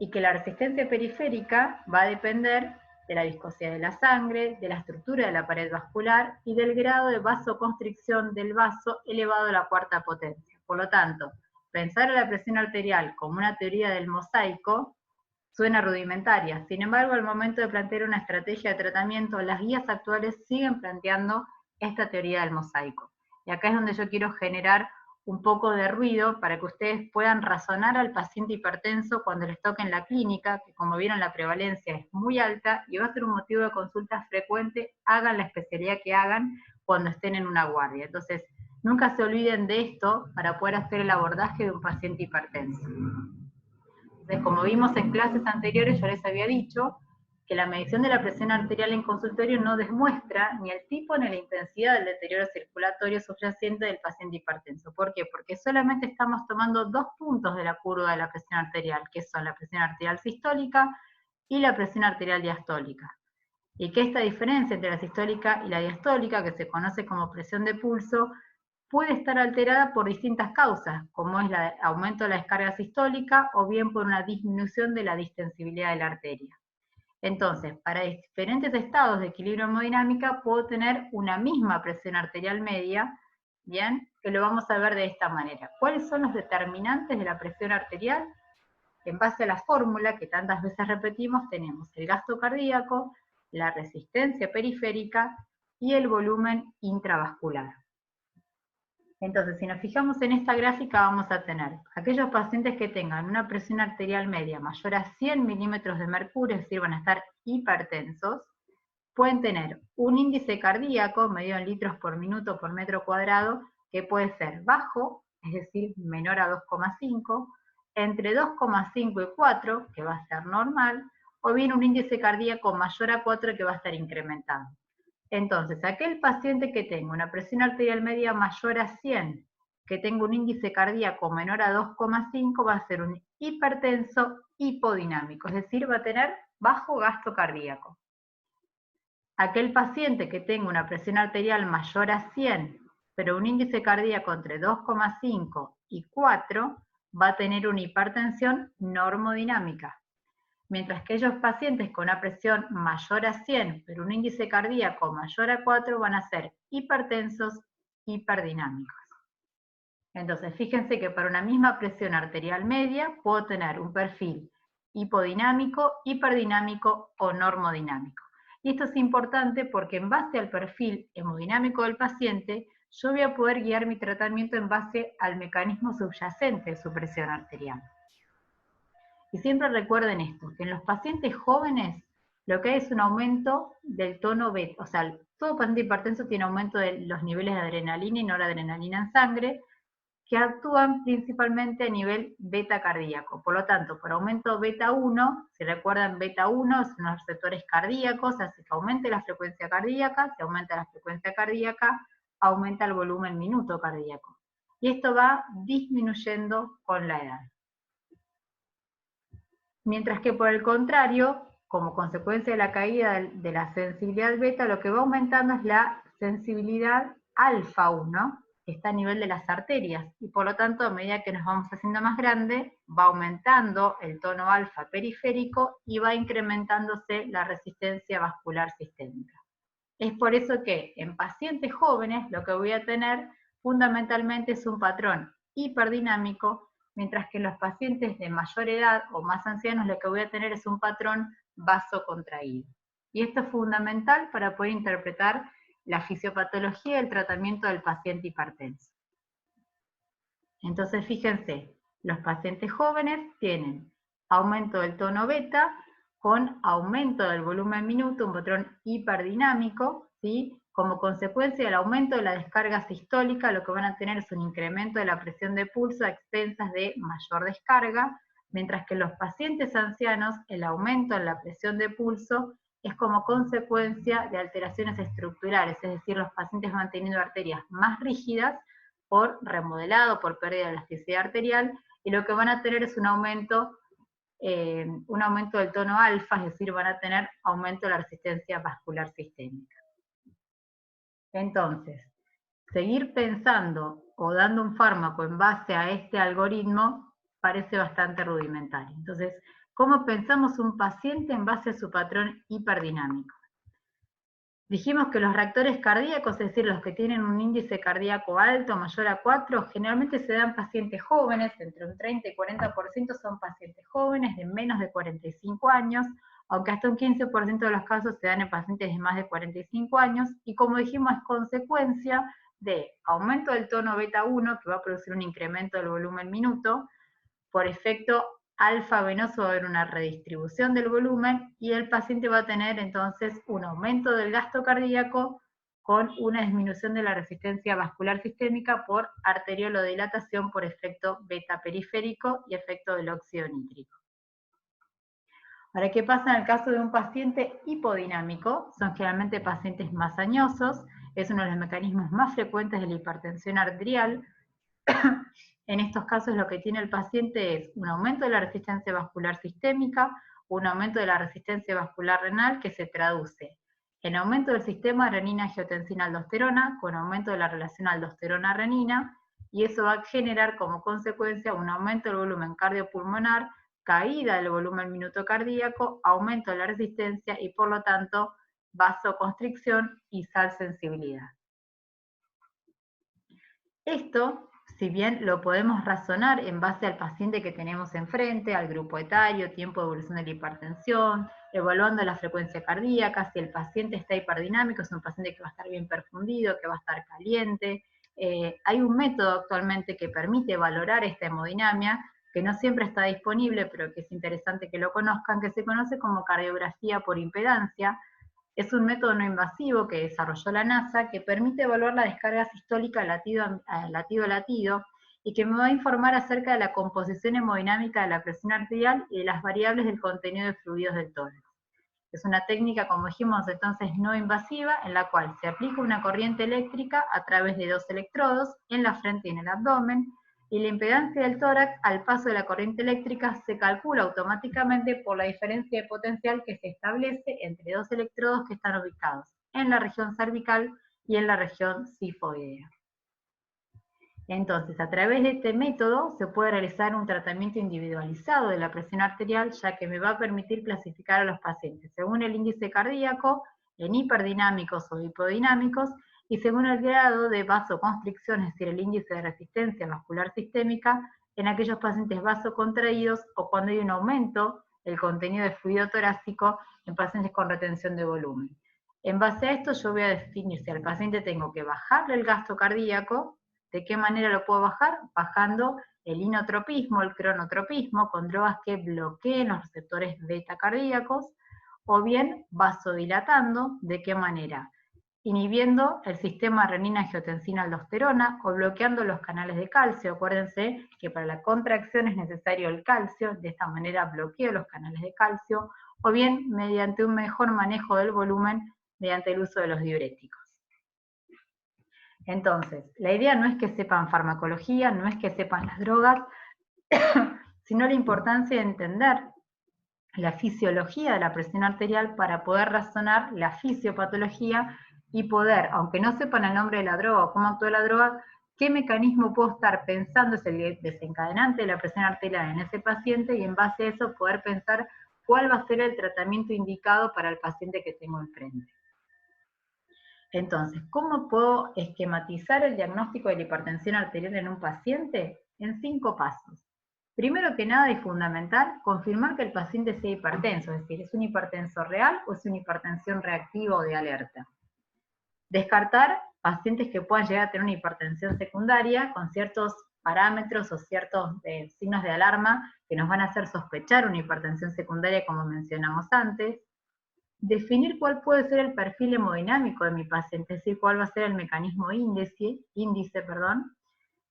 Y que la resistencia periférica va a depender de la viscosidad de la sangre, de la estructura de la pared vascular y del grado de vasoconstricción del vaso elevado a la cuarta potencia. Por lo tanto, pensar en la presión arterial como una teoría del mosaico suena rudimentaria. Sin embargo, al momento de plantear una estrategia de tratamiento, las guías actuales siguen planteando esta teoría del mosaico. Y acá es donde yo quiero generar un poco de ruido para que ustedes puedan razonar al paciente hipertenso cuando les toque en la clínica, que como vieron la prevalencia es muy alta y va a ser un motivo de consulta frecuente, hagan la especialidad que hagan cuando estén en una guardia. Entonces, nunca se olviden de esto para poder hacer el abordaje de un paciente hipertenso. Entonces, como vimos en clases anteriores, yo les había dicho que la medición de la presión arterial en consultorio no demuestra ni el tipo ni la intensidad del deterioro circulatorio subyacente del paciente hipertenso. ¿Por qué? Porque solamente estamos tomando 2 puntos de la curva de la presión arterial, que son la presión arterial sistólica y la presión arterial diastólica. Y que esta diferencia entre la sistólica y la diastólica, que se conoce como presión de pulso, puede estar alterada por distintas causas, como es el aumento de la descarga sistólica o bien por una disminución de la distensibilidad de la arteria. Entonces, para diferentes estados de equilibrio hemodinámica puedo tener una misma presión arterial media, ¿bien? Que lo vamos a ver de esta manera. ¿Cuáles son los determinantes de la presión arterial? En base a la fórmula que tantas veces repetimos, tenemos el gasto cardíaco, la resistencia periférica y el volumen intravascular. Entonces, si nos fijamos en esta gráfica, vamos a tener aquellos pacientes que tengan una presión arterial media mayor a 100 milímetros de mercurio, es decir, van a estar hipertensos, pueden tener un índice cardíaco medido en litros por minuto por metro cuadrado, que puede ser bajo, es decir, menor a 2,5, entre 2,5 y 4, que va a ser normal, o bien un índice cardíaco mayor a 4, que va a estar incrementado. Entonces, aquel paciente que tenga una presión arterial media mayor a 100, que tenga un índice cardíaco menor a 2,5, va a ser un hipertenso hipodinámico, es decir, va a tener bajo gasto cardíaco. Aquel paciente que tenga una presión arterial mayor a 100, pero un índice cardíaco entre 2,5 y 4, va a tener una hipertensión normodinámica. Mientras que aquellos pacientes con una presión mayor a 100, pero un índice cardíaco mayor a 4, van a ser hipertensos hiperdinámicos. Entonces, fíjense que para una misma presión arterial media puedo tener un perfil hipodinámico, hiperdinámico o normodinámico. Y esto es importante porque en base al perfil hemodinámico del paciente, yo voy a poder guiar mi tratamiento en base al mecanismo subyacente de su presión arterial. Y siempre recuerden esto, que en los pacientes jóvenes lo que hay es un aumento del tono beta, o sea, todo paciente hipertenso tiene aumento de los niveles de adrenalina y noradrenalina en sangre, que actúan principalmente a nivel beta cardíaco. Por lo tanto, por aumento beta 1, si recuerdan, beta 1 son los receptores cardíacos, hace que aumente la frecuencia cardíaca, si aumenta la frecuencia cardíaca, aumenta el volumen minuto cardíaco. Y esto va disminuyendo con la edad. Mientras que por el contrario, como consecuencia de la caída de la sensibilidad beta, lo que va aumentando es la sensibilidad alfa 1, que está a nivel de las arterias, y por lo tanto, a medida que nos vamos haciendo más grande, va aumentando el tono alfa periférico y va incrementándose la resistencia vascular sistémica. Es por eso que en pacientes jóvenes lo que voy a tener fundamentalmente es un patrón hiperdinámico, mientras que en los pacientes de mayor edad o más ancianos lo que voy a tener es un patrón vasocontraído. Y esto es fundamental para poder interpretar la fisiopatología y el tratamiento del paciente hipertenso. Entonces, fíjense, los pacientes jóvenes tienen aumento del tono beta con aumento del volumen minuto, un patrón hiperdinámico, ¿sí? Como consecuencia del aumento de la descarga sistólica, lo que van a tener es un incremento de la presión de pulso a expensas de mayor descarga, mientras que en los pacientes ancianos el aumento en la presión de pulso es como consecuencia de alteraciones estructurales, es decir, los pacientes van teniendo arterias más rígidas por remodelado, por pérdida de elasticidad arterial, y lo que van a tener es un aumento del tono alfa, es decir, van a tener aumento de la resistencia vascular sistémica. Entonces, seguir pensando o dando un fármaco en base a este algoritmo parece bastante rudimentario. Entonces, ¿cómo pensamos un paciente en base a su patrón hiperdinámico? Dijimos que los reactores cardíacos, es decir, los que tienen un índice cardíaco alto, mayor a 4, generalmente se dan pacientes jóvenes, entre un 30 y 40% son pacientes jóvenes de menos de 45 años, aunque hasta un 15% de los casos se dan en pacientes de más de 45 años, y como dijimos es consecuencia de aumento del tono beta 1, que va a producir un incremento del volumen minuto, por efecto alfa venoso va a haber una redistribución del volumen y el paciente va a tener entonces un aumento del gasto cardíaco con una disminución de la resistencia vascular sistémica por arteriolodilatación por efecto beta periférico y efecto del óxido nítrico. Ahora, ¿qué pasa en el caso de un paciente hipodinámico? Son generalmente pacientes más añosos, es uno de los mecanismos más frecuentes de la hipertensión arterial. En estos casos lo que tiene el paciente es un aumento de la resistencia vascular sistémica, un aumento de la resistencia vascular renal que se traduce en aumento del sistema renina-angiotensina-aldosterona con aumento de la relación aldosterona-renina, y eso va a generar como consecuencia un aumento del volumen cardiopulmonar, caída del volumen minuto cardíaco, aumento de la resistencia y por lo tanto vasoconstricción y salsensibilidad. Esto, si bien lo podemos razonar en base al paciente que tenemos enfrente, al grupo etario, tiempo de evolución de la hipertensión, evaluando la frecuencia cardíaca, si el paciente está hiperdinámico, es un paciente que va a estar bien perfundido, que va a estar caliente. Hay un método actualmente que permite valorar esta hemodinamia, que no siempre está disponible, pero que es interesante que lo conozcan, que se conoce como cardiografía por impedancia. Es un método no invasivo que desarrolló la NASA que permite evaluar la descarga sistólica latido a latido y que me va a informar acerca de la composición hemodinámica de la presión arterial y de las variables del contenido de fluidos del tórax. Es una técnica, como dijimos entonces, no invasiva, en la cual se aplica una corriente eléctrica a través de 2 electrodos en la frente y en el abdomen, y la impedancia del tórax al paso de la corriente eléctrica se calcula automáticamente por la diferencia de potencial que se establece entre 2 electrodos que están ubicados en la región cervical y en la región sifoidea. Entonces, a través de este método se puede realizar un tratamiento individualizado de la presión arterial, ya que me va a permitir clasificar a los pacientes según el índice cardíaco, en hiperdinámicos o hipodinámicos, y según el grado de vasoconstricción, es decir, el índice de resistencia vascular sistémica, en aquellos pacientes vasocontraídos o cuando hay un aumento del contenido de fluido torácico en pacientes con retención de volumen. En base a esto yo voy a definir si al paciente tengo que bajarle el gasto cardíaco. ¿De qué manera lo puedo bajar? Bajando el inotropismo, el cronotropismo, con drogas que bloqueen los receptores beta cardíacos, o bien vasodilatando. ¿De qué manera? Inhibiendo el sistema renina-angiotensina-aldosterona o bloqueando los canales de calcio. Acuérdense que para la contracción es necesario el calcio, de esta manera bloqueo los canales de calcio, o bien mediante un mejor manejo del volumen mediante el uso de los diuréticos. Entonces, la idea no es que sepan farmacología, no es que sepan las drogas, sino la importancia de entender la fisiología de la presión arterial para poder razonar la fisiopatología y poder, aunque no sepan el nombre de la droga o cómo actúa la droga, qué mecanismo puedo estar pensando es el desencadenante de la presión arterial en ese paciente y en base a eso poder pensar cuál va a ser el tratamiento indicado para el paciente que tengo enfrente. Entonces, ¿cómo puedo esquematizar el diagnóstico de la hipertensión arterial en un paciente? En 5 pasos. Primero que nada y fundamental, confirmar que el paciente sea hipertenso, es decir, ¿es un hipertenso real o es una hipertensión reactiva o de alerta? Descartar pacientes que puedan llegar a tener una hipertensión secundaria con ciertos parámetros o ciertos signos de alarma que nos van a hacer sospechar una hipertensión secundaria como mencionamos antes. Definir cuál puede ser el perfil hemodinámico de mi paciente, es decir, cuál va a ser el mecanismo índice,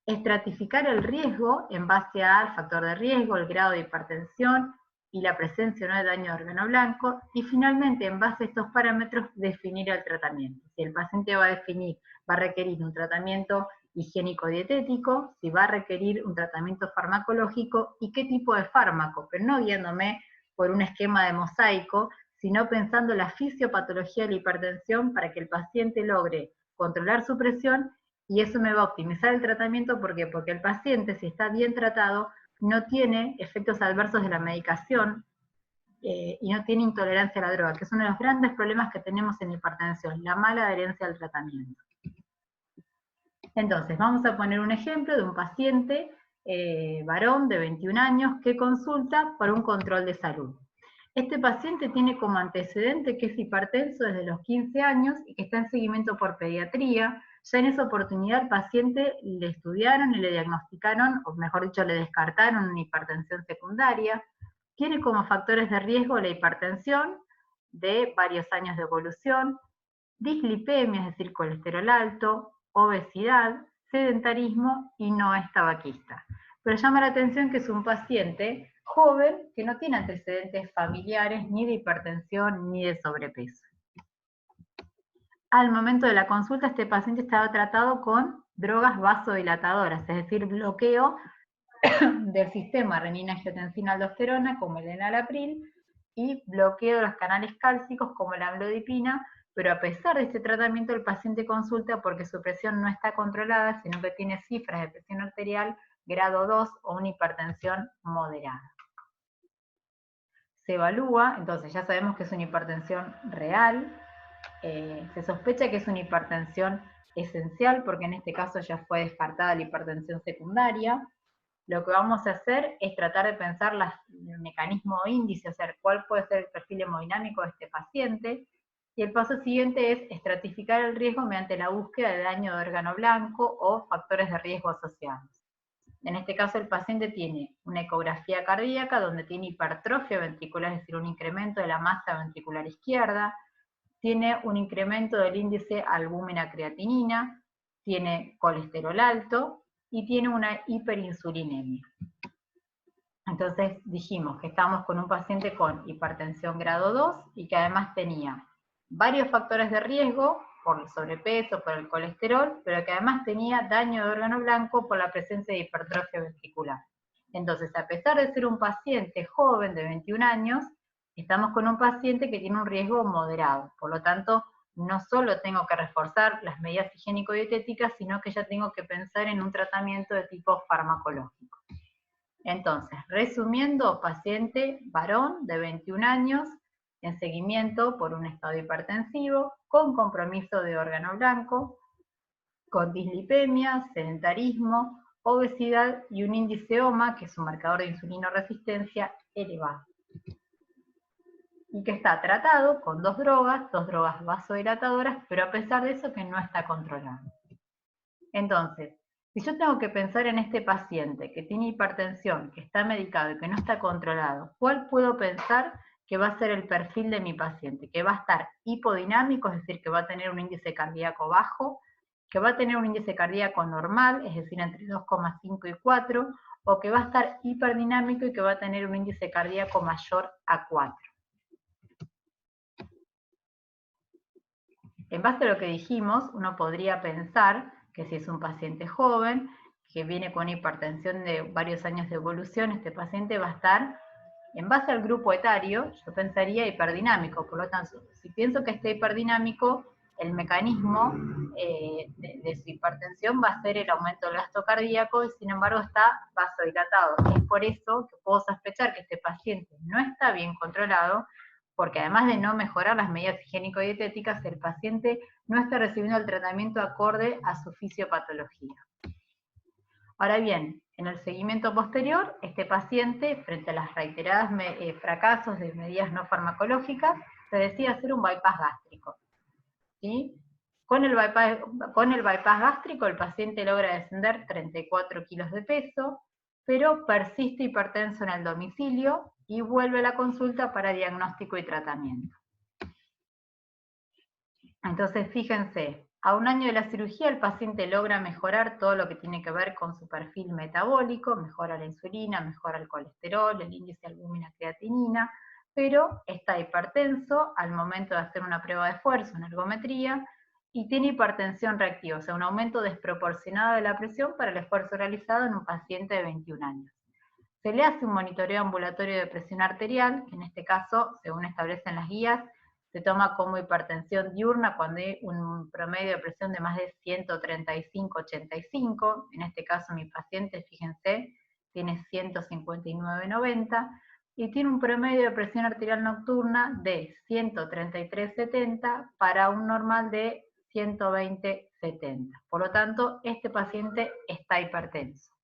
estratificar el riesgo en base al factor de riesgo, el grado de hipertensión y la presencia o no de daño de órgano blanco, y finalmente, en base a estos parámetros, definir el tratamiento. Si el paciente va a requerir un tratamiento higiénico-dietético, si va a requerir un tratamiento farmacológico y qué tipo de fármaco, pero no guiándome por un esquema de mosaico, sino pensando la fisiopatología de la hipertensión para que el paciente logre controlar su presión y eso me va a optimizar el tratamiento. ¿Por qué? Porque el paciente, si está bien tratado, no tiene efectos adversos de la medicación y no tiene intolerancia a la droga, que es uno de los grandes problemas que tenemos en hipertensión, la mala adherencia al tratamiento. Entonces, vamos a poner un ejemplo de un paciente varón de 21 años que consulta por un control de salud. Este paciente tiene como antecedente que es hipertenso desde los 15 años y que está en seguimiento por pediatría. Ya en esa oportunidad al paciente le estudiaron y le diagnosticaron, o mejor dicho, le descartaron una hipertensión secundaria. Tiene como factores de riesgo la hipertensión de varios años de evolución, dislipemia, es decir, colesterol alto, obesidad, sedentarismo y no es tabaquista. Pero llama la atención que es un paciente joven que no tiene antecedentes familiares ni de hipertensión ni de sobrepeso. Al momento de la consulta, este paciente estaba tratado con drogas vasodilatadoras, es decir, bloqueo del sistema renina-angiotensina-aldosterona como el enalapril y bloqueo de los canales cálcicos como la amlodipina, pero a pesar de este tratamiento el paciente consulta porque su presión no está controlada, sino que tiene cifras de presión arterial grado 2 o una hipertensión moderada. Se evalúa, entonces ya sabemos que es una hipertensión real, se sospecha que es una hipertensión esencial porque en este caso ya fue descartada la hipertensión secundaria. Lo que vamos a hacer es tratar de pensar el mecanismo índice, o sea, cuál puede ser el perfil hemodinámico de este paciente, y el paso siguiente es estratificar el riesgo mediante la búsqueda de daño de órgano blanco o factores de riesgo asociados. En este caso el paciente tiene una ecografía cardíaca donde tiene hipertrofia ventricular, es decir, un incremento de la masa ventricular izquierda, tiene un incremento del índice albúmina-creatinina, tiene colesterol alto y tiene una hiperinsulinemia. Entonces dijimos que estamos con un paciente con hipertensión grado 2 y que además tenía varios factores de riesgo por el sobrepeso, por el colesterol, pero que además tenía daño de órgano blanco por la presencia de hipertrofia ventricular. Entonces, a pesar de ser un paciente joven de 21 años, estamos con un paciente que tiene un riesgo moderado. Por lo tanto, no solo tengo que reforzar las medidas higiénico-dietéticas, sino que ya tengo que pensar en un tratamiento de tipo farmacológico. Entonces, resumiendo, paciente varón de 21 años, en seguimiento por un estado hipertensivo, con compromiso de órgano blanco, con dislipemia, sedentarismo, obesidad y un índice OMA, que es un marcador de insulinoresistencia, elevado. Y que está tratado con dos drogas vasodilatadoras, pero a pesar de eso que no está controlado. Entonces, si yo tengo que pensar en este paciente que tiene hipertensión, que está medicado y que no está controlado, ¿cuál puedo pensar que va a ser el perfil de mi paciente? Que va a estar hipodinámico, es decir, que va a tener un índice cardíaco bajo, que va a tener un índice cardíaco normal, es decir, entre 2,5 y 4, o que va a estar hiperdinámico y que va a tener un índice cardíaco mayor a 4. En base a lo que dijimos, uno podría pensar que si es un paciente joven, que viene con hipertensión de varios años de evolución, este paciente va a estar en base al grupo etario, yo pensaría hiperdinámico. Por lo tanto, si pienso que está hiperdinámico, el mecanismo de su hipertensión va a ser el aumento del gasto cardíaco y sin embargo está vasodilatado. Es por eso que puedo sospechar que este paciente no está bien controlado, porque además de no mejorar las medidas higiénico-dietéticas, el paciente no está recibiendo el tratamiento acorde a su fisiopatología. Ahora bien, en el seguimiento posterior, este paciente, frente a las reiteradas fracasos de medidas no farmacológicas, se decide hacer un bypass gástrico. ¿Sí? Con el bypass gástrico el paciente logra descender 34 kilos de peso, pero persiste hipertenso en el domicilio y vuelve a la consulta para diagnóstico y tratamiento. Entonces, fíjense, a un año de la cirugía el paciente logra mejorar todo lo que tiene que ver con su perfil metabólico, mejora la insulina, mejora el colesterol, el índice de albúmina creatinina, pero está hipertenso al momento de hacer una prueba de esfuerzo, una ergometría, y tiene hipertensión reactiva, o sea, un aumento desproporcionado de la presión para el esfuerzo realizado en un paciente de 21 años. Se le hace un monitoreo ambulatorio de presión arterial, que en este caso, según establecen las guías, se toma como hipertensión diurna cuando hay un promedio de presión de más de 135-85, en este caso mi paciente, fíjense, tiene 159-90, y tiene un promedio de presión arterial nocturna de 133-70 para un normal de 120-70. Por lo tanto, este paciente está hipertenso.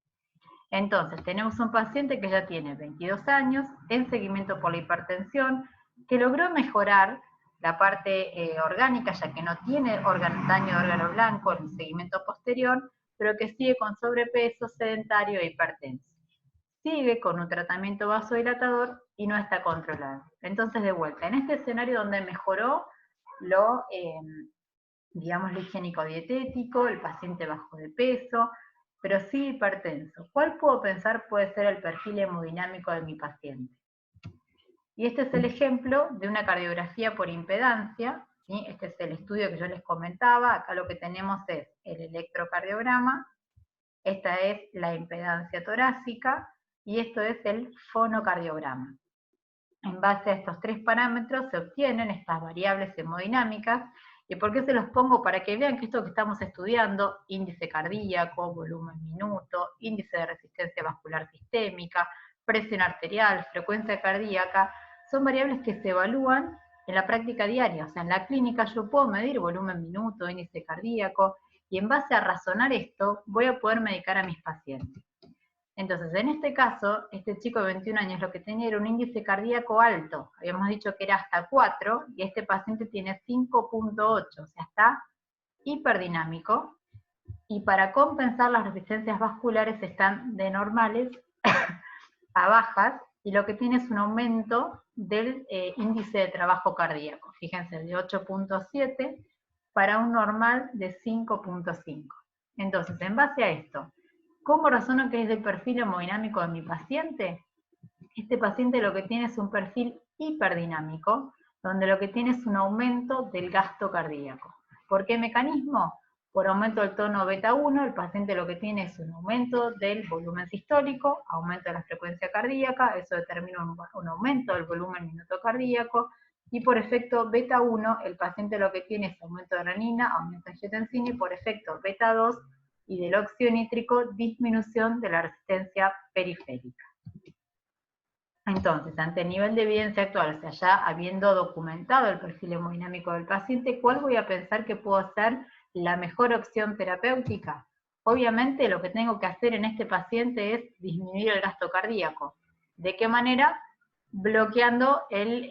Entonces, tenemos un paciente que ya tiene 22 años, en seguimiento por la hipertensión, que logró mejorar la parte orgánica, ya que no tiene daño de órgano blanco en el seguimiento posterior, pero que sigue con sobrepeso, sedentario e hipertenso. Sigue con un tratamiento vasodilatador y no está controlado. Entonces, de vuelta, en este escenario donde mejoró lo higiénico-dietético, el paciente bajó de peso, pero sí hipertenso. ¿Cuál puedo pensar puede ser el perfil hemodinámico de mi paciente? Y este es el ejemplo de una cardiografía por impedancia, ¿sí? Este es el estudio que yo les comentaba. Acá lo que tenemos es el electrocardiograma, esta es la impedancia torácica, y esto es el fonocardiograma. En base a estos tres parámetros se obtienen estas variables hemodinámicas. ¿Y por qué se los pongo? Para que vean que esto que estamos estudiando, índice cardíaco, volumen minuto, índice de resistencia vascular sistémica, presión arterial, frecuencia cardíaca, son variables que se evalúan en la práctica diaria. O sea, en la clínica yo puedo medir volumen minuto, índice cardíaco, y en base a razonar esto, voy a poder medicar a mis pacientes. Entonces, en este caso, este chico de 21 años lo que tenía era un índice cardíaco alto. Habíamos dicho que era hasta 4, y este paciente tiene 5.8, o sea, está hiperdinámico. Y para compensar las resistencias vasculares están de normales a bajas, y lo que tiene es un aumento del índice de trabajo cardíaco. Fíjense, de 8.7 para un normal de 5.5. Entonces, en base a esto, ¿cómo razono que es del perfil hemodinámico de mi paciente? Este paciente lo que tiene es un perfil hiperdinámico, donde lo que tiene es un aumento del gasto cardíaco. ¿Por qué mecanismo? Por aumento del tono beta 1, el paciente lo que tiene es un aumento del volumen sistólico, aumento de la frecuencia cardíaca, eso determina un aumento del volumen minuto cardíaco, y por efecto beta 1, el paciente lo que tiene es aumento de renina, aumento de angiotensina, y por efecto beta 2, y del óxido nítrico, disminución de la resistencia periférica. Entonces, ante el nivel de evidencia actual, o sea, ya habiendo documentado el perfil hemodinámico del paciente, ¿cuál voy a pensar que puedo ser la mejor opción terapéutica? Obviamente lo que tengo que hacer en este paciente es disminuir el gasto cardíaco. ¿De qué manera? Bloqueando el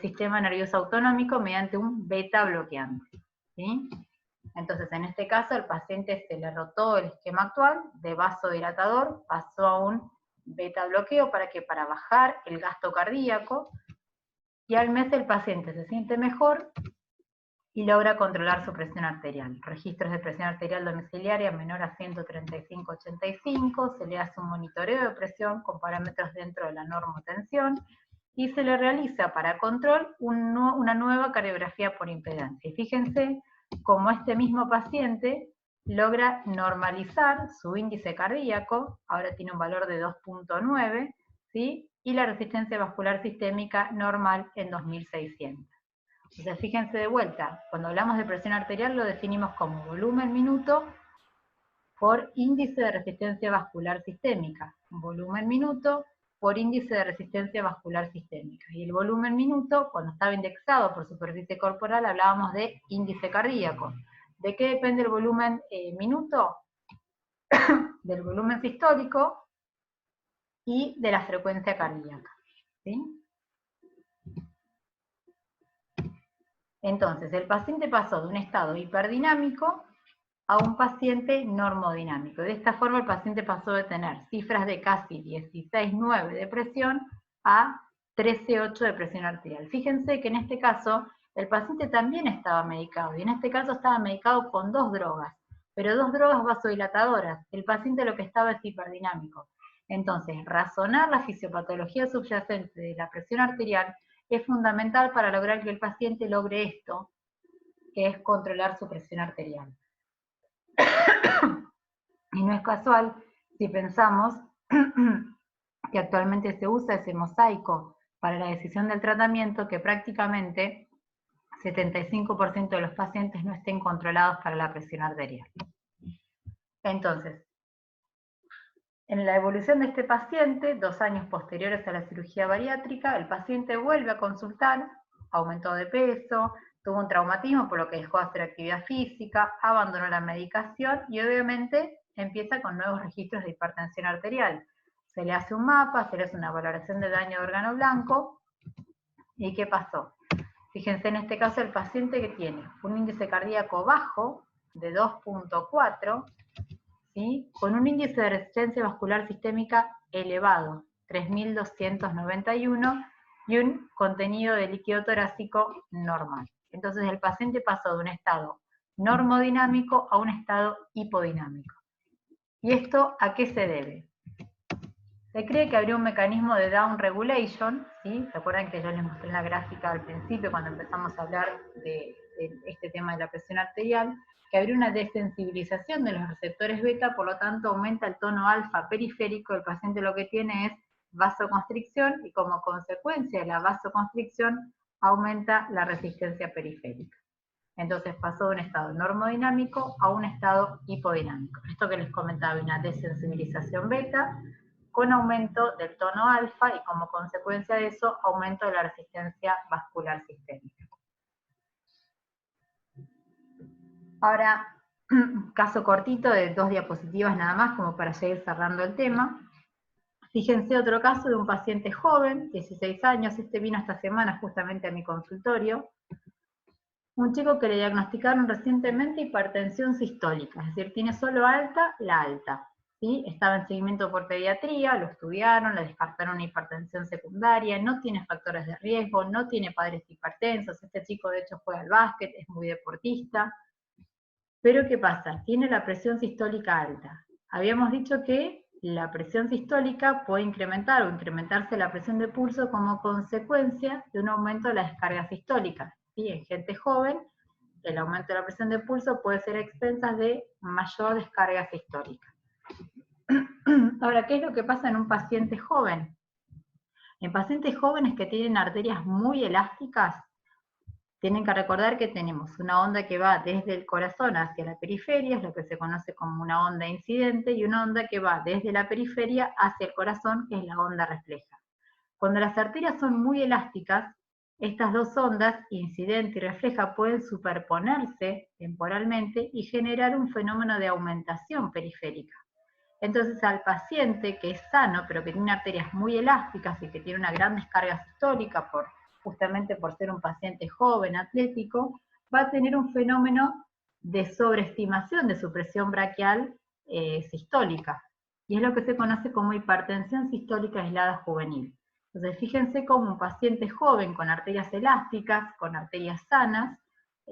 sistema nervioso autonómico mediante un beta bloqueante, ¿sí? Entonces, en este caso, el paciente se le rotó el esquema actual de vasodilatador, pasó a un beta bloqueo para bajar el gasto cardíaco, y al mes el paciente se siente mejor y logra controlar su presión arterial. Registros de presión arterial domiciliaria menor a 135/85, se le hace un monitoreo de presión con parámetros dentro de la normotensión, y se le realiza para control una nueva cardiografía por impedancia. Y fíjense cómo este mismo paciente logra normalizar su índice cardíaco, ahora tiene un valor de 2.9, ¿sí? Y la resistencia vascular sistémica normal en 2600. O sea, fíjense de vuelta, cuando hablamos de presión arterial lo definimos como volumen minuto por índice de resistencia vascular sistémica. Volumen minuto por índice de resistencia vascular sistémica. Y el volumen minuto, cuando estaba indexado por superficie corporal, hablábamos de índice cardíaco. ¿De qué depende el volumen minuto? Del volumen sistólico y de la frecuencia cardíaca. ¿Sí? Entonces, el paciente pasó de un estado hiperddinámico a un paciente normodinámico. De esta forma, el paciente pasó de tener cifras de casi 16,9 de presión a 13,8 de presión arterial. Fíjense que en este caso, el paciente también estaba medicado, y en este caso estaba medicado con 2 drogas, pero 2 drogas vasodilatadoras. El paciente lo que estaba es hiperdinámico. Entonces, razonar la fisiopatología subyacente de la presión arterial es fundamental para lograr que el paciente logre esto, que es controlar su presión arterial. Y no es casual si pensamos que actualmente se usa ese mosaico para la decisión del tratamiento, que prácticamente 75% de los pacientes no estén controlados para la presión arterial. Entonces, en la evolución de este paciente, 2 años posteriores a la cirugía bariátrica, el paciente vuelve a consultar, aumentó de peso, tuvo un traumatismo por lo que dejó de hacer actividad física, abandonó la medicación y obviamente empieza con nuevos registros de hipertensión arterial. Se le hace un mapa, se le hace una valoración de daño de órgano blanco. ¿Y qué pasó? Fíjense en este caso el paciente que tiene un índice cardíaco bajo de 2,4, ¿sí? Con un índice de resistencia vascular sistémica elevado, 3.291, y un contenido de líquido torácico normal. Entonces el paciente pasó de un estado normodinámico a un estado hipodinámico. ¿Y esto a qué se debe? Se cree que habría un mecanismo de down regulation, ¿sí? ¿Se acuerdan que yo les mostré en la gráfica al principio cuando empezamos a hablar de este tema de la presión arterial? Que habría una desensibilización de los receptores beta, por lo tanto aumenta el tono alfa periférico, el paciente lo que tiene es vasoconstricción y como consecuencia de la vasoconstricción aumenta la resistencia periférica. Entonces pasó de un estado normodinámico a un estado hipodinámico. Esto que les comentaba, una desensibilización beta con aumento del tono alfa y como consecuencia de eso, aumento de la resistencia vascular sistémica. Ahora, caso cortito de 2 diapositivas nada más, como para seguir cerrando el tema. Fíjense otro caso de un paciente joven, 16 años, este vino esta semana justamente a mi consultorio, un chico que le diagnosticaron recientemente hipertensión sistólica, es decir, tiene solo alta, la alta. ¿Sí? Estaba en seguimiento por pediatría, lo estudiaron, le descartaron una hipertensión secundaria, no tiene factores de riesgo, no tiene padres hipertensos, este chico de hecho juega al básquet, es muy deportista. Pero ¿qué pasa? Tiene la presión sistólica alta. Habíamos dicho que la presión sistólica puede incrementar o incrementarse la presión de pulso como consecuencia de un aumento de la descarga sistólica. ¿Sí? En gente joven, el aumento de la presión de pulso puede ser a expensas de mayor descarga sistólica. Ahora, ¿qué es lo que pasa en un paciente joven? En pacientes jóvenes que tienen arterias muy elásticas, tienen que recordar que tenemos una onda que va desde el corazón hacia la periferia, es lo que se conoce como una onda incidente, y una onda que va desde la periferia hacia el corazón, que es la onda refleja. Cuando las arterias son muy elásticas, estas dos ondas, incidente y refleja, pueden superponerse temporalmente y generar un fenómeno de aumentación periférica. Entonces al paciente que es sano, pero que tiene arterias muy elásticas y que tiene una gran descarga sistólica, justamente por ser un paciente joven, atlético, va a tener un fenómeno de sobreestimación de su presión braquial sistólica. Y es lo que se conoce como hipertensión sistólica aislada juvenil. Entonces fíjense cómo un paciente joven con arterias elásticas, con arterias sanas,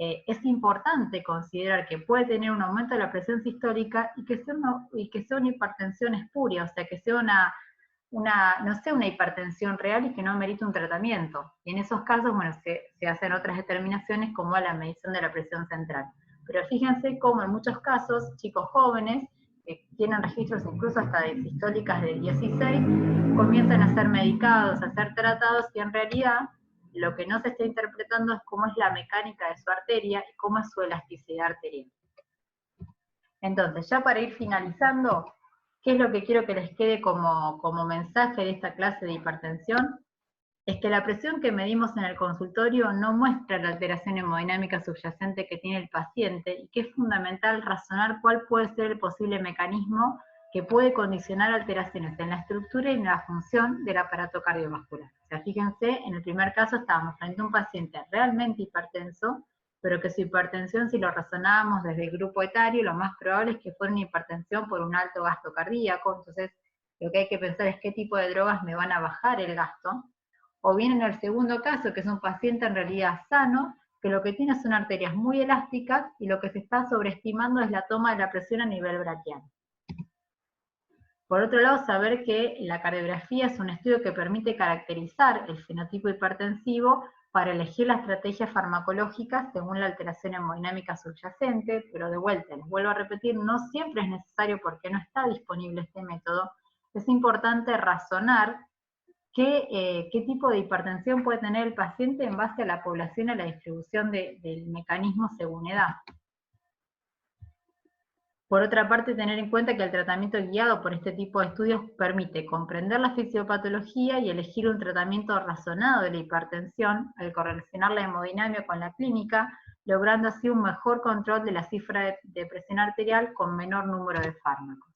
es importante considerar que puede tener un aumento de la presión sistólica y que sea una hipertensión espuria, o sea, que sea no sea una hipertensión real y que no merite un tratamiento. Y en esos casos, bueno, se hacen otras determinaciones como la medición de la presión central. Pero fíjense cómo en muchos casos, chicos jóvenes que tienen registros incluso hasta de sistólicas de 16, comienzan a ser medicados, a ser tratados, y en realidad lo que no se está interpretando es cómo es la mecánica de su arteria y cómo es su elasticidad arterial. Entonces, ya para ir finalizando, ¿qué es lo que quiero que les quede como mensaje de esta clase de hipertensión? Es que la presión que medimos en el consultorio no muestra la alteración hemodinámica subyacente que tiene el paciente, y que es fundamental razonar cuál puede ser el posible mecanismo que puede condicionar alteraciones en la estructura y en la función del aparato cardiovascular. O sea, fíjense, en el primer caso estábamos frente a un paciente realmente hipertenso, pero que su hipertensión, si lo razonábamos desde el grupo etario, lo más probable es que fuera una hipertensión por un alto gasto cardíaco. Entonces lo que hay que pensar es qué tipo de drogas me van a bajar el gasto. O bien en el segundo caso, que es un paciente en realidad sano, que lo que tiene son arterias muy elásticas y lo que se está sobreestimando es la toma de la presión a nivel braquial. Por otro lado, saber que la cardiografía es un estudio que permite caracterizar el fenotipo hipertensivo para elegir la estrategia farmacológica según la alteración hemodinámica subyacente, pero de vuelta, les vuelvo a repetir, no siempre es necesario porque no está disponible este método. Es importante razonar qué tipo de hipertensión puede tener el paciente en base a la población y a la distribución del mecanismo según edad. Por otra parte, tener en cuenta que el tratamiento guiado por este tipo de estudios permite comprender la fisiopatología y elegir un tratamiento razonado de la hipertensión al correlacionar la hemodinamia con la clínica, logrando así un mejor control de la cifra de presión arterial con menor número de fármacos.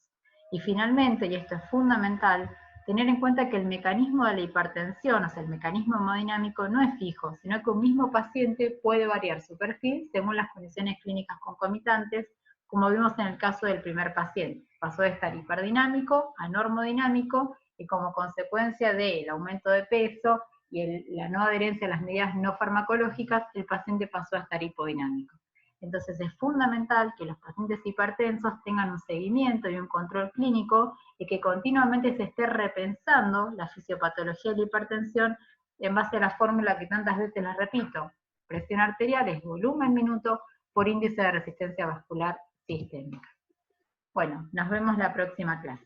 Y finalmente, y esto es fundamental, tener en cuenta que el mecanismo de la hipertensión, o sea, el mecanismo hemodinámico, no es fijo, sino que un mismo paciente puede variar su perfil según las condiciones clínicas concomitantes, como vimos en el caso del primer paciente. Pasó de estar hiperdinamico a normodinámico, y como consecuencia del aumento de peso y la no adherencia a las medidas no farmacológicas, el paciente pasó a estar hipodinámico. Entonces es fundamental que los pacientes hipertensos tengan un seguimiento y un control clínico, y que continuamente se esté repensando la fisiopatología de la hipertensión en base a la fórmula que tantas veces les repito: presión arterial es volumen minuto por índice de resistencia vascular sistémica. Bueno, nos vemos la próxima clase.